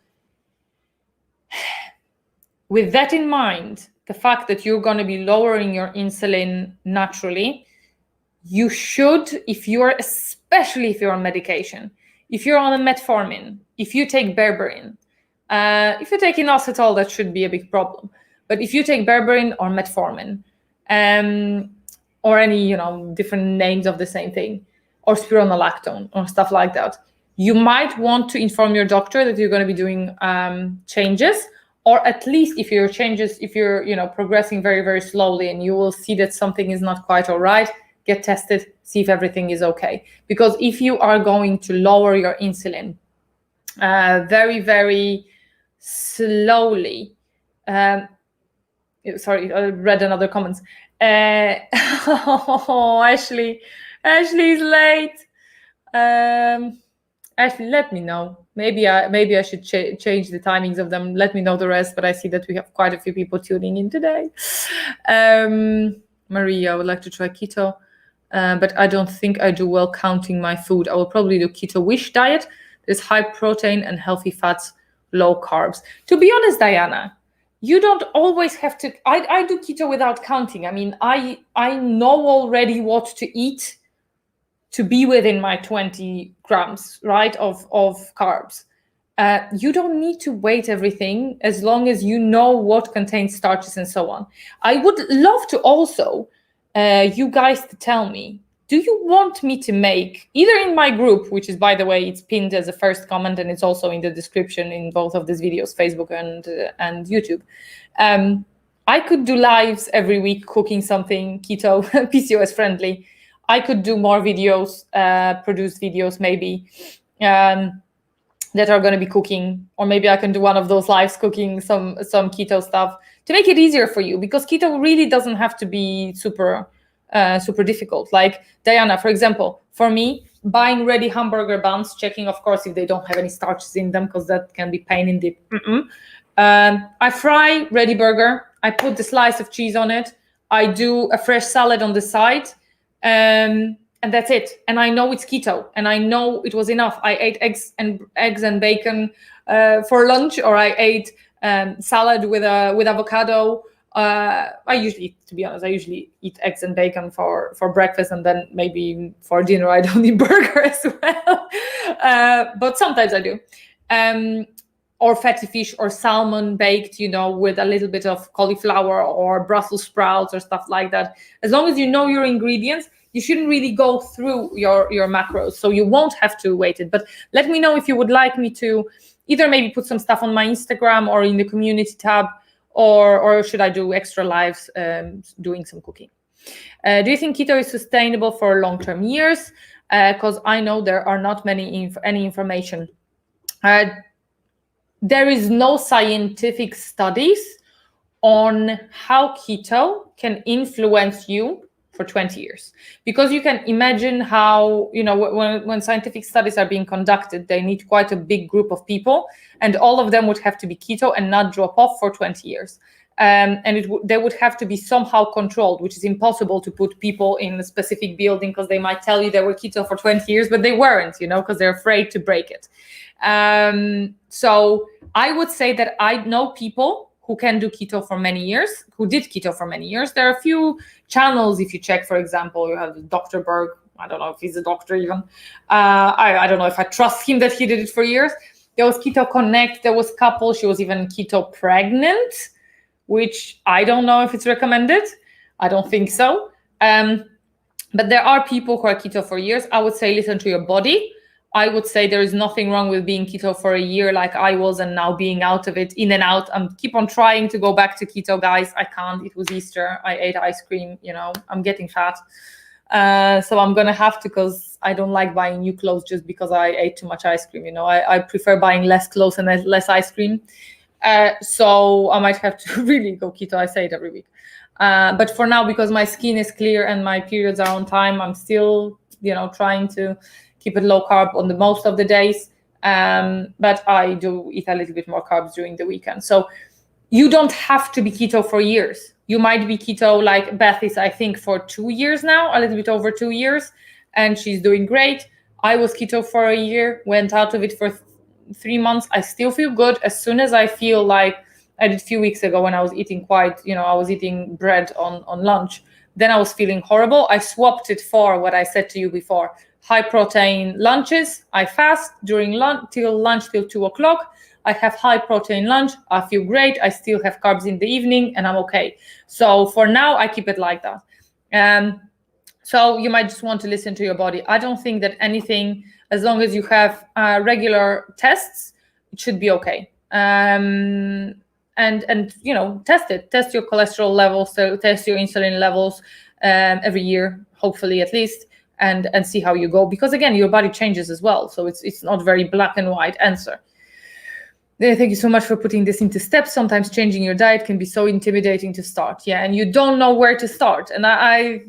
with that in mind, the fact that you're going to be lowering your insulin naturally, you should, especially if you're on medication, if you're on a metformin, if you take berberine, if you take inositol, that should be a big problem. But if you take berberine or metformin, or any different names of the same thing, or spironolactone or stuff like that, you might want to inform your doctor that you're going to be doing changes. Or at least if you're progressing very, very slowly and you will see that something is not quite all right, get tested, see if everything is okay. Because if you are going to lower your insulin very, very slowly, sorry, I read another comments. Ashley is late. Ashley, let me know. Maybe I should change the timings of them. Let me know the rest. But I see that we have quite a few people tuning in today. Maria, I would like to try keto, but I don't think I do well counting my food. I will probably do keto wish diet. There's high protein and healthy fats, low carbs. To be honest, Diana, you don't always have to. I do keto without counting. I mean, I know already what to eat to be within my 20 grams, right, of carbs. You don't need to weight everything as long as you know what contains starches and so on. I would love to also, you guys to tell me, do you want me to make, either in my group, which is, by the way, it's pinned as a first comment and it's also in the description in both of these videos, Facebook and YouTube. I could do lives every week cooking something keto, PCOS friendly. I could do more videos, produce videos maybe that are going to be cooking, or maybe I can do one of those lives cooking some keto stuff to make it easier for you, because keto really doesn't have to be super difficult. Like Diana, for example, for me, buying ready hamburger buns, checking, of course, if they don't have any starches in them, because that can be pain in the. I fry ready burger. I put the slice of cheese on it. I do a fresh salad on the side. And that's it. And I know it's keto, and I know it was enough. I ate eggs and bacon for lunch, or I ate salad with avocado. I usually eat eggs and bacon for breakfast, and then maybe for dinner I don't eat burger as well. But sometimes I do. Or fatty fish or salmon baked, with a little bit of cauliflower or Brussels sprouts or stuff like that. As long as you know your ingredients, you shouldn't really go through your macros, so you won't have to weight it. But let me know if you would like me to either maybe put some stuff on my Instagram or in the community tab, or should I do extra lives doing some cooking. Do you think keto is sustainable for long-term years? Because I know there are not any information. There is no scientific studies on how keto can influence you for 20 years. Because you can imagine how, when scientific studies are being conducted, they need quite a big group of people, and all of them would have to be keto and not drop off for 20 years. And they would have to be somehow controlled, which is impossible to put people in a specific building, because they might tell you they were keto for 20 years, but they weren't, because they're afraid to break it. So I would say that I know people who can do keto for many years, who did keto for many years. There are a few channels. If you check, for example, you have Dr. Berg. I don't know if he's a doctor even. I don't know if I trust him that he did it for years. There was Keto Connect. There was couple. She was even keto pregnant, which I don't know if it's recommended. I don't think so. But there are people who are keto for years. I would say listen to your body. I would say there is nothing wrong with being keto for a year like I was, and now being out of it, in and out. Keep on trying to go back to keto, guys. I can't. It was Easter. I ate ice cream. I'm getting fat. So I'm going to have to, because I don't like buying new clothes just because I ate too much ice cream. I prefer buying less clothes and less ice cream. So I might have to really go keto. I say it every week. But for now, because my skin is clear and my periods are on time, I'm still, trying to keep it low carb on the most of the days. But I do eat a little bit more carbs during the weekend. So you don't have to be keto for years. You might be keto like Beth is, I think, for 2 years now, a little bit over 2 years, and she's doing great. I was keto for a year, went out of it for 3 months. I still feel good. As soon as I feel like I did a few weeks ago when I was eating I was eating bread on lunch. Then I was feeling horrible. I swapped it for what I said to you before. High protein lunches. I fast during lunch till 2:00. I have high protein lunch. I feel great. I still have carbs in the evening and I'm okay. So for now, I keep it like that. So you might just want to listen to your body. I don't think that anything, as long as you have regular tests, it should be okay. And test your cholesterol levels, so test your insulin levels every year, hopefully at least, and see how you go, because again, your body changes as well, so it's not very black and white answer. Thank you so much for putting this into steps. Sometimes changing your diet can be so intimidating to start, and you don't know where to start. And I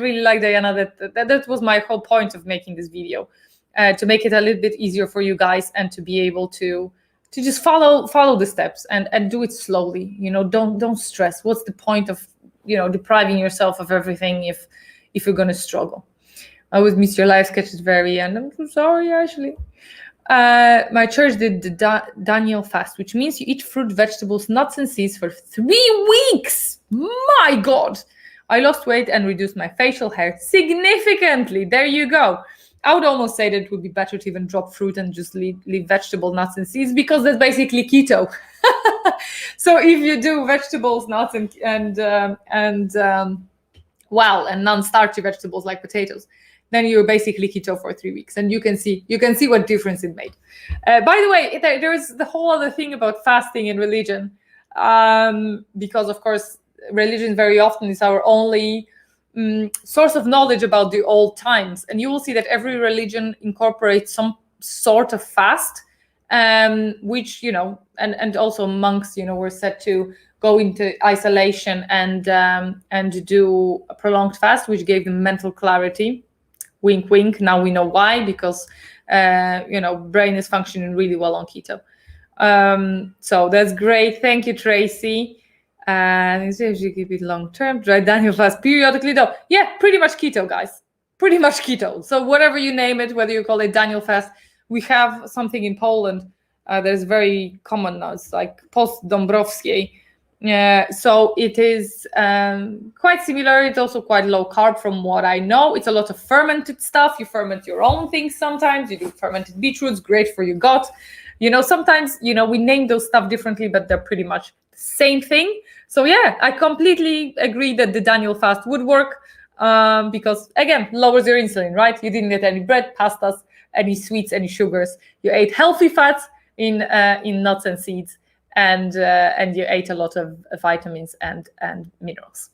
really like, Diana, that was my whole point of making this video, to make it a little bit easier for you guys and to be able to just follow the steps and do it slowly. Don't stress. What's the point of depriving yourself of everything if you're going to struggle? I always miss your live sketches very end. I'm so sorry, Ashley. My church did the Daniel fast, which means you eat fruit, vegetables, nuts and seeds for 3 weeks. My God. I lost weight and reduced my facial hair significantly. There you go. I would almost say that it would be better to even drop fruit and just leave vegetable, nuts and seeds, because that's basically keto. So if you do vegetables, nuts and non-starchy vegetables like potatoes, then you're basically keto for 3 weeks, and you can see what difference it made. By the way, there's the whole other thing about fasting in religion, because of course religion very often is our only source of knowledge about the old times, and you will see that every religion incorporates some sort of fast, which and also monks were said to go into isolation and do a prolonged fast, which gave them mental clarity. Wink wink. Now we know why, because brain is functioning really well on keto. So that's great. Thank you, Tracy. And if you keep it long term, try Daniel fast periodically though. Yeah, pretty much keto, guys. Pretty much keto. So whatever you name it, whether you call it Daniel fast, we have something in Poland. There's very common now. It's like post Dąbrowskiej. So it is quite similar. It's also quite low carb from what I know. It's a lot of fermented stuff. You ferment your own things sometimes. You do fermented beetroots, great for your gut. Sometimes, we name those stuff differently, but they're pretty much the same thing. So yeah, I completely agree that the Daniel fast would work, because again, lowers your insulin, right? You didn't eat any bread, pastas, any sweets, any sugars. You ate healthy fats in nuts and seeds, and you ate a lot of vitamins and minerals.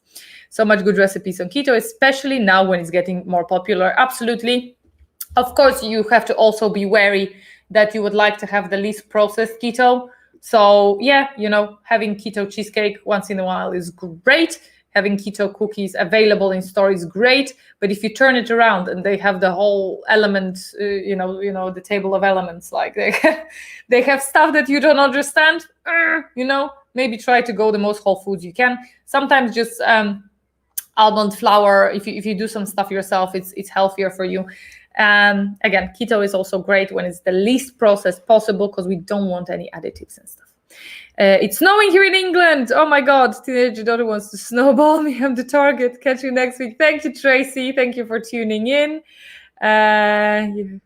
So much good recipes on keto, especially now when it's getting more popular. Absolutely. Of course, you have to also be wary that you would like to have the least processed keto. So yeah, having keto cheesecake once in a while is great. Having keto cookies available in store is great. But if you turn it around and they have the whole element, the table of elements, like they have stuff that you don't understand, maybe try to go the most whole foods you can. Sometimes just almond flour, if you do some stuff yourself, it's healthier for you. Again, keto is also great when it's the least processed possible, because we don't want any additives and stuff. It's snowing here in England. Oh my God, teenage daughter wants to snowball me. I'm the target. Catch you next week. Thank you, Tracy. Thank you for tuning in. You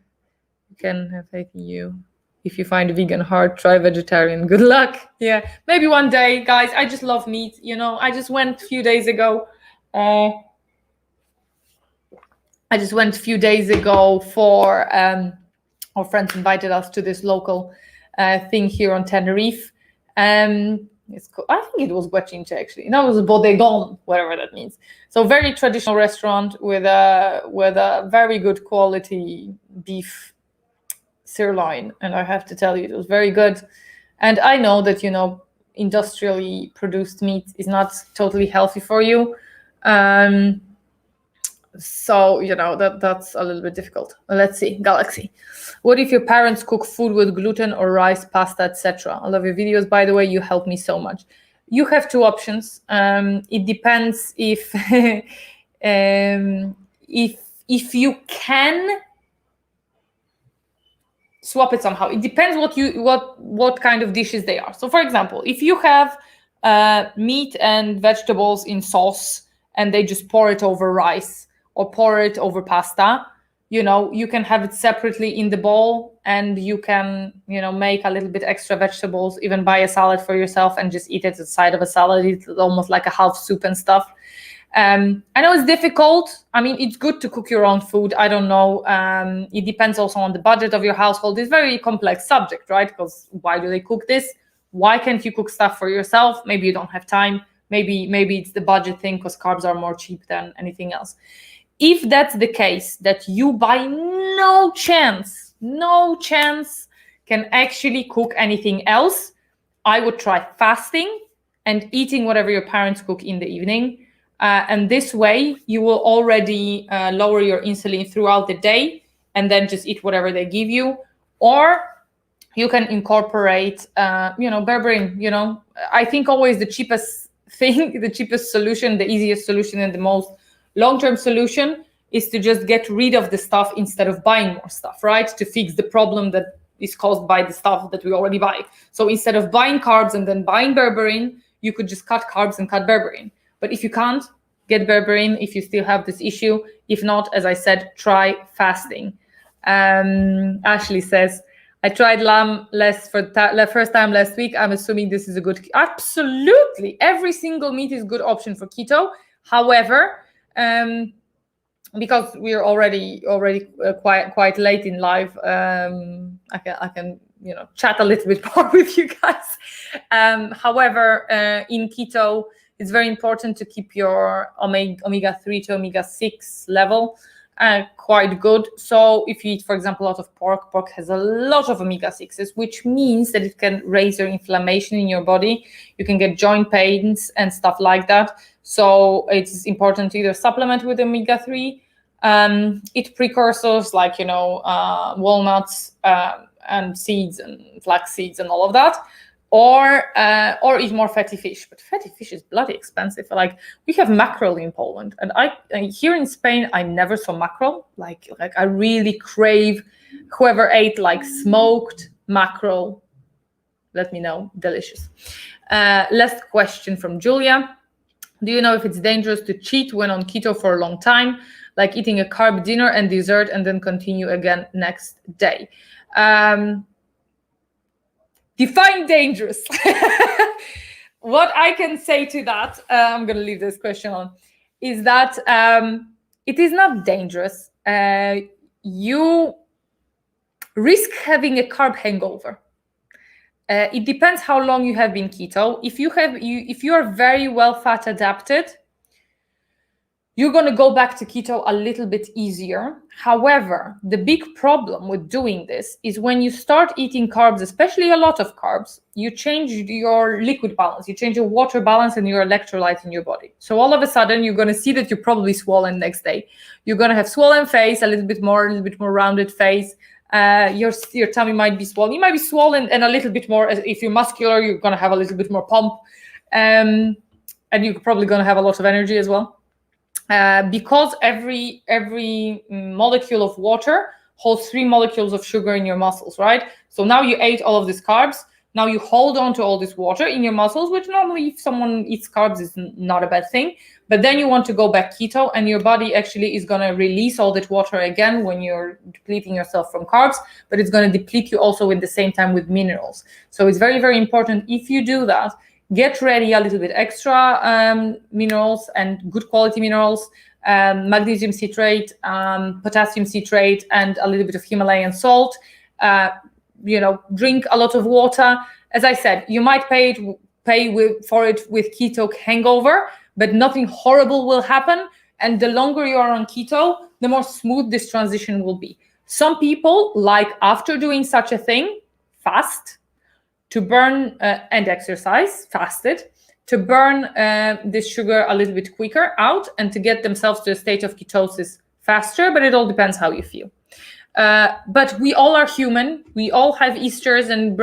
can have faith in you. If you find vegan hard, try vegetarian. Good luck. Yeah, maybe one day, guys. I just love meat. You know, I just went a few days ago. For our friends invited us to this local thing here on Tenerife. I think it was Guachinche actually. No, it was Bodegon, whatever that means. So very traditional restaurant with a very good quality beef sirloin, and I have to tell you, it was very good. And I know that, you know, industrially produced meat is not totally healthy for you. So, you know, that's a little bit difficult. Let's see, Galaxy. What if your parents cook food with gluten or rice, pasta, etc.? I love your videos, by the way. You help me so much. You have two options. It depends if if you can swap it somehow. It depends what kind of dishes they are. So, for example, if you have meat and vegetables in sauce and they just pour it over rice or pour it over pasta, you know, you can have it separately in the bowl, and you can, you know, make a little bit extra vegetables, even buy a salad for yourself and just eat it at the side of a salad. It's almost like a half soup and stuff. I know it's difficult. I mean, it's good to cook your own food. I don't know. It depends also on the budget of your household. It's a very complex subject, right? Because why do they cook this? Why can't you cook stuff for yourself? Maybe you don't have time. Maybe it's the budget thing, because carbs are more cheap than anything else. If that's the case, that you by no chance can actually cook anything else, I would try fasting and eating whatever your parents cook in the evening. And this way you will already lower your insulin throughout the day, and then just eat whatever they give you. Or you can incorporate, berberine. I think always the cheapest thing, the cheapest solution, the easiest solution, and the most long-term solution is to just get rid of the stuff instead of buying more stuff, right? To fix the problem that is caused by the stuff that we already buy. So instead of buying carbs and then buying berberine, you could just cut carbs and cut berberine. But if you can't, get berberine if you still have this issue. If not, as I said, try fasting. Ashley says, I tried lamb for the first time last week. I'm assuming this is a good... Absolutely. Every single meat is a good option for keto. However, because we're already quite late in live, I can chat a little bit more with you guys. However, in keto, it's very important to keep your omega-3 to omega-6 level quite good. So if you eat, for example, a lot of pork has a lot of omega-6s, which means that it can raise your inflammation in your body. You can get joint pains and stuff like that. So it's important to either supplement with omega-3, eat precursors like, walnuts and seeds and flax seeds and all of that, or eat more fatty fish. But fatty fish is bloody expensive. Like, we have mackerel in Poland, and here in Spain I never saw mackerel. Like I really crave. Whoever ate like smoked mackerel, let me know. Delicious. Last question from Julia. Do you know if it's dangerous to cheat when on keto for a long time, like eating a carb dinner and dessert and then continue again next day? Define dangerous. What I can say to that, I'm going to leave this question on, is that it is not dangerous. You risk having a carb hangover. It depends how long you have been keto. If you are very well fat adapted, you're going to go back to keto a little bit easier. However, the big problem with doing this is when you start eating carbs, especially a lot of carbs, you change your liquid balance, you change your water balance and your electrolytes in your body. So all of a sudden, you're going to see that you're probably swollen next day. You're going to have swollen face, a little bit more rounded face. Your tummy might be swollen. You might be swollen and a little bit more. If you're muscular, you're going to have a little bit more pump. And you're probably going to have a lot of energy as well. Because every molecule of water holds 3 molecules of sugar in your muscles, right? So now you ate all of these carbs, Now you hold on to all this water in your muscles, which normally if someone eats carbs is not a bad thing. But then you want to go back keto, and your body actually is going to release all that water again when you're depleting yourself from carbs, but it's going to deplete you also at the same time with minerals. So it's very, very important if you do that, get ready a little bit extra minerals and good quality minerals, magnesium citrate, potassium citrate, and a little bit of Himalayan salt. Drink a lot of water. As I said, you might pay for it with keto hangover, but nothing horrible will happen. And the longer you are on keto, the more smooth this transition will be. Some people like, after doing such a thing, fast to burn and exercise, fasted, to burn this sugar a little bit quicker out and to get themselves to a state of ketosis faster, but it all depends how you feel. But we all are human. We all have Easters and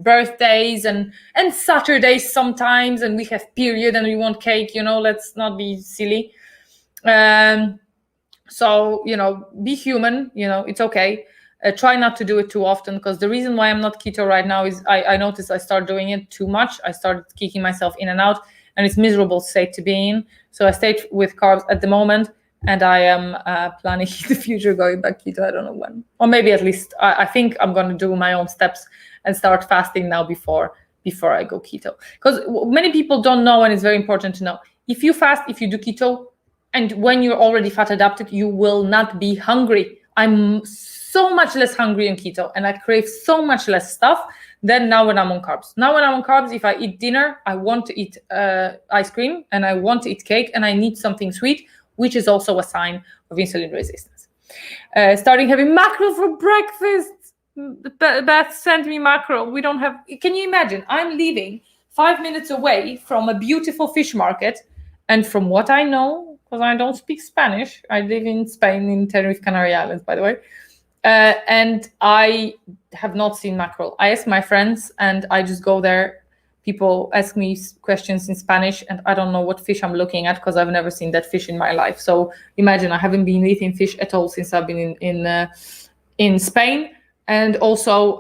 birthdays and Saturdays sometimes, and we have period and we want cake. Let's not be silly. So be human. It's okay. Try not to do it too often, because the reason why I'm not keto right now is I noticed I start doing it too much. I started kicking myself in and out, and it's miserable state to be in. So I stayed with carbs at the moment. And I am planning in the future going back keto. I don't know when, or maybe at least I think I'm going to do my own steps and start fasting now before I go keto. Because many people don't know, and it's very important to know. If you fast, if you do keto, and when you're already fat adapted, you will not be hungry. I'm so much less hungry on keto, and I crave so much less stuff than now when I'm on carbs. Now when I'm on carbs, if I eat dinner, I want to eat ice cream, and I want to eat cake, and I need something sweet, which is also a sign of insulin resistance. Starting having mackerel for breakfast. Beth sent me mackerel. We don't have, can you imagine? I'm living 5 minutes away from a beautiful fish market. And from what I know, because I don't speak Spanish, I live in Spain, in Tenerife, Canary Islands, by the way. And I have not seen mackerel. I ask my friends and I just go there. People ask me questions in Spanish and I don't know what fish I'm looking at because I've never seen that fish in my life. So imagine, I haven't been eating fish at all since I've been in Spain. And also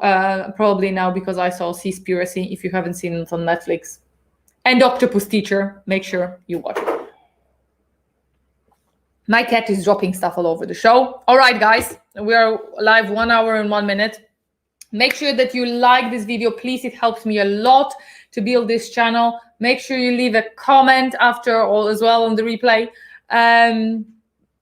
probably now because I saw Seaspiracy, if you haven't seen it on Netflix. And Octopus Teacher, make sure you watch it. My cat is dropping stuff all over the show. All right, guys, we are live 1 hour and 1 minute. Make sure that you like this video, please. It helps me a lot to build this channel. Make sure you leave a comment after or as well on the replay.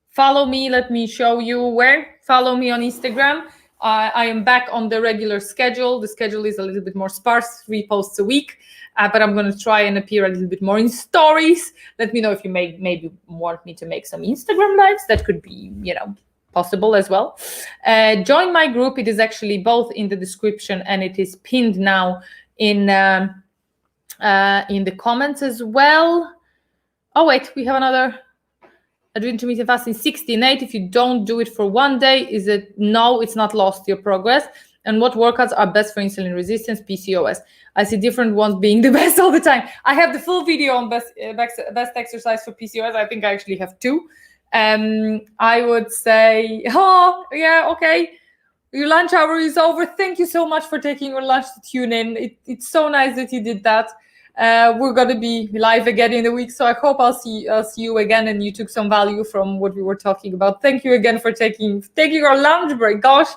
Follow me. Let me show you where. Follow me on Instagram. I am back on the regular schedule. The schedule is a little bit more sparse, 3 posts a week, but I'm going to try and appear a little bit more in stories. Let me know if you maybe want me to make some Instagram lives. That could be, possible as well. Join my group. It is actually both in the description and it is pinned now in the comments as well. Oh wait, we have another. Intermittent fasting 16-8. If you don't do it for 1 day, is it? No, it's not lost your progress. And what workouts are best for insulin resistance, PCOS? I see different ones being the best all the time. I have the full video on best exercise for PCOS. I think I actually have 2. I would say, oh yeah, okay. Your lunch hour is over. Thank you so much for taking your lunch to tune in. It's so nice that you did that. We're going to be live again in a week, so I hope I'll see you again and you took some value from what we were talking about. Thank you again for taking your lunch break, gosh,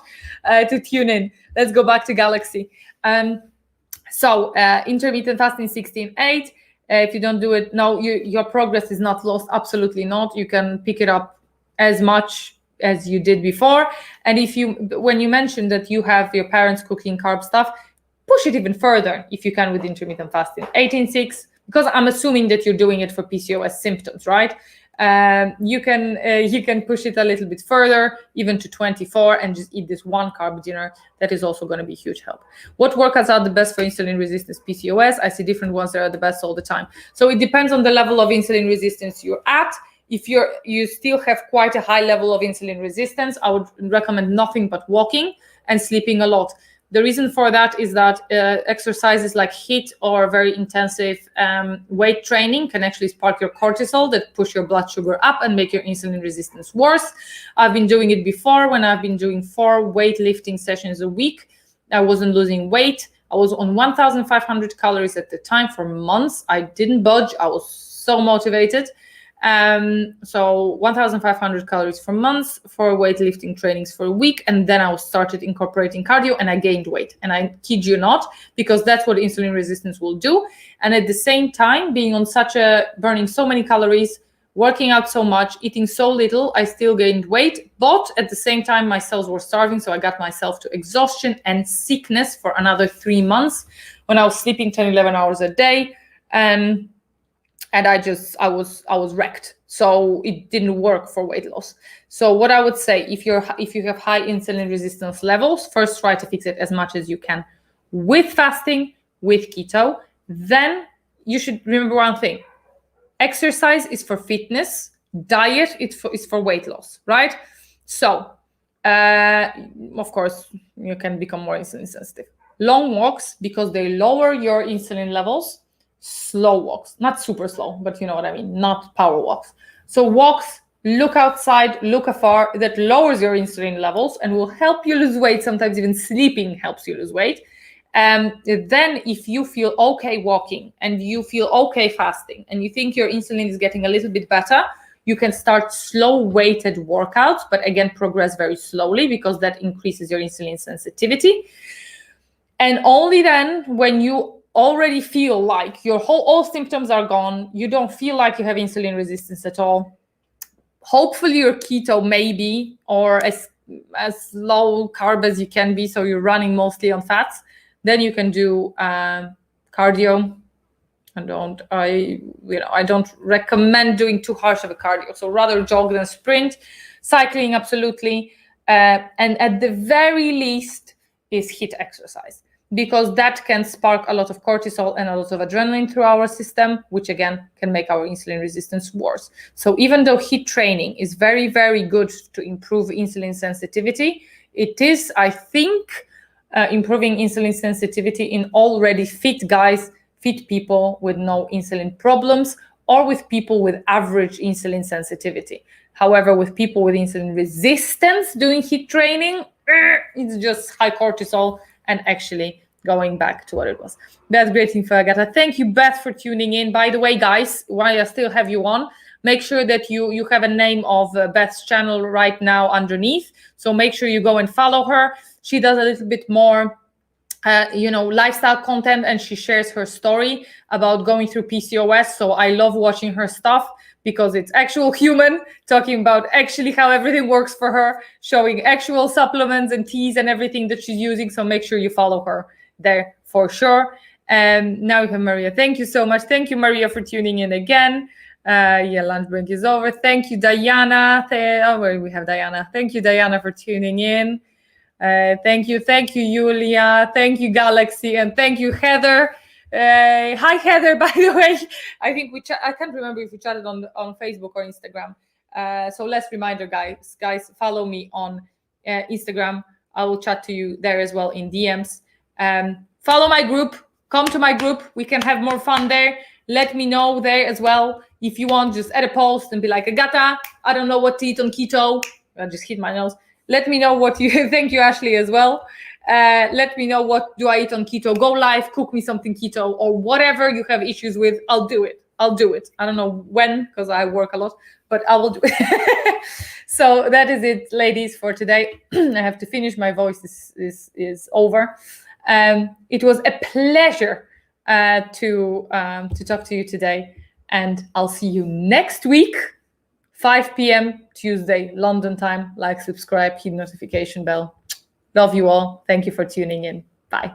to tune in. Let's go back to Galaxy. So intermittent fasting 16-8. If you don't do it, no, your progress is not lost. Absolutely not. You can pick it up as much as you did before. And when you mentioned that you have your parents cooking carb stuff, push it even further if you can with intermittent fasting. 18-6, because I'm assuming that you're doing it for PCOS symptoms, right? You can push it a little bit further, even to 24, and just eat this 1 carb dinner. That is also going to be a huge help. What workouts are the best for insulin resistance PCOS? I see different ones that are the best all the time. So it depends on the level of insulin resistance you're at. If you still have quite a high level of insulin resistance, I would recommend nothing but walking and sleeping a lot. The reason for that is that exercises like HIIT or very intensive weight training can actually spark your cortisol that push your blood sugar up and make your insulin resistance worse. I've been doing it before when I've been doing 4 weightlifting sessions a week. I wasn't losing weight. I was on 1,500 calories at the time for months. I didn't budge. I was so motivated. So 1,500 calories for months for weightlifting trainings for a week. And then I started incorporating cardio and I gained weight. And I kid you not, because that's what insulin resistance will do. And at the same time, being on burning so many calories, working out so much, eating so little, I still gained weight. But at the same time, my cells were starving. So I got myself to exhaustion and sickness for another 3 months when I was sleeping 10, 11 hours a day. And I was wrecked. So it didn't work for weight loss. So what I would say, if you have high insulin resistance levels, first try to fix it as much as you can with fasting, with keto. Then you should remember one thing. Exercise is for fitness, diet is for weight loss, right? So, of course, you can become more insulin sensitive. Long walks, because they lower your insulin levels. Slow walks, not super slow, but you know what I mean, not power walks. So walks, look outside, look afar, that lowers your insulin levels and will help you lose weight. Sometimes even sleeping helps you lose weight. Then if you feel okay walking and you feel okay fasting and you think your insulin is getting a little bit better, you can start slow weighted workouts, but again, progress very slowly because that increases your insulin sensitivity. And only then, when you already feel like all symptoms are gone, you don't feel like you have insulin resistance at all, hopefully you're keto maybe, or as low carb as you can be, so you're running mostly on fats, then you can do cardio. I don't recommend doing too harsh of a cardio, so rather jog than sprint. Cycling, absolutely, and at the very least is HIIT exercise, because that can spark a lot of cortisol and a lot of adrenaline through our system, which again can make our insulin resistance worse. So even though HIIT training is very, very good to improve insulin sensitivity, it is, I think, improving insulin sensitivity in already fit guys, fit people with no insulin problems, or with people with average insulin sensitivity. However, with people with insulin resistance doing HIIT training, it's just high cortisol and actually going back to what it was. That's great info, Agata. Thank you, Beth, for tuning in. By the way, guys, while I still have you on, make sure that you have a name of Beth's channel right now underneath. So make sure you go and follow her. She does a little bit more lifestyle content, and she shares her story about going through PCOS. So I love watching her stuff because it's actual human talking about actually how everything works for her, showing actual supplements and teas and everything that she's using. So make sure you follow her there for sure. And now we have Maria. Thank you so much. Thank you, Maria, for tuning in again. Lunch break is over. Thank you, Diana. We have Diana. Thank you, Diana, for tuning in. Thank you, Julia. Thank you, Galaxy, and thank you, Heather. Hi, Heather. By the way, I think I can't remember if we chatted on Facebook or Instagram. So last reminder, guys, follow me on Instagram. I will chat to you there as well in DMs. Follow my group. Come to my group. We can have more fun there. Let me know there as well. If you want, just add a post and be like, Agata, I don't know what to eat on keto. I just hit my nose. Let me know what you thank you, Ashley, as well. Let me know what do I eat on keto. Go live, cook me something keto, or whatever you have issues with. I'll do it. I don't know when, because I work a lot, but I will do it. So that is it, ladies, for today. I have to finish. My voice is over. It was a pleasure to talk to you today, and I'll see you next week. 5 p.m. Tuesday, London time. Like, subscribe, hit notification bell. Love you all. Thank you for tuning in. Bye.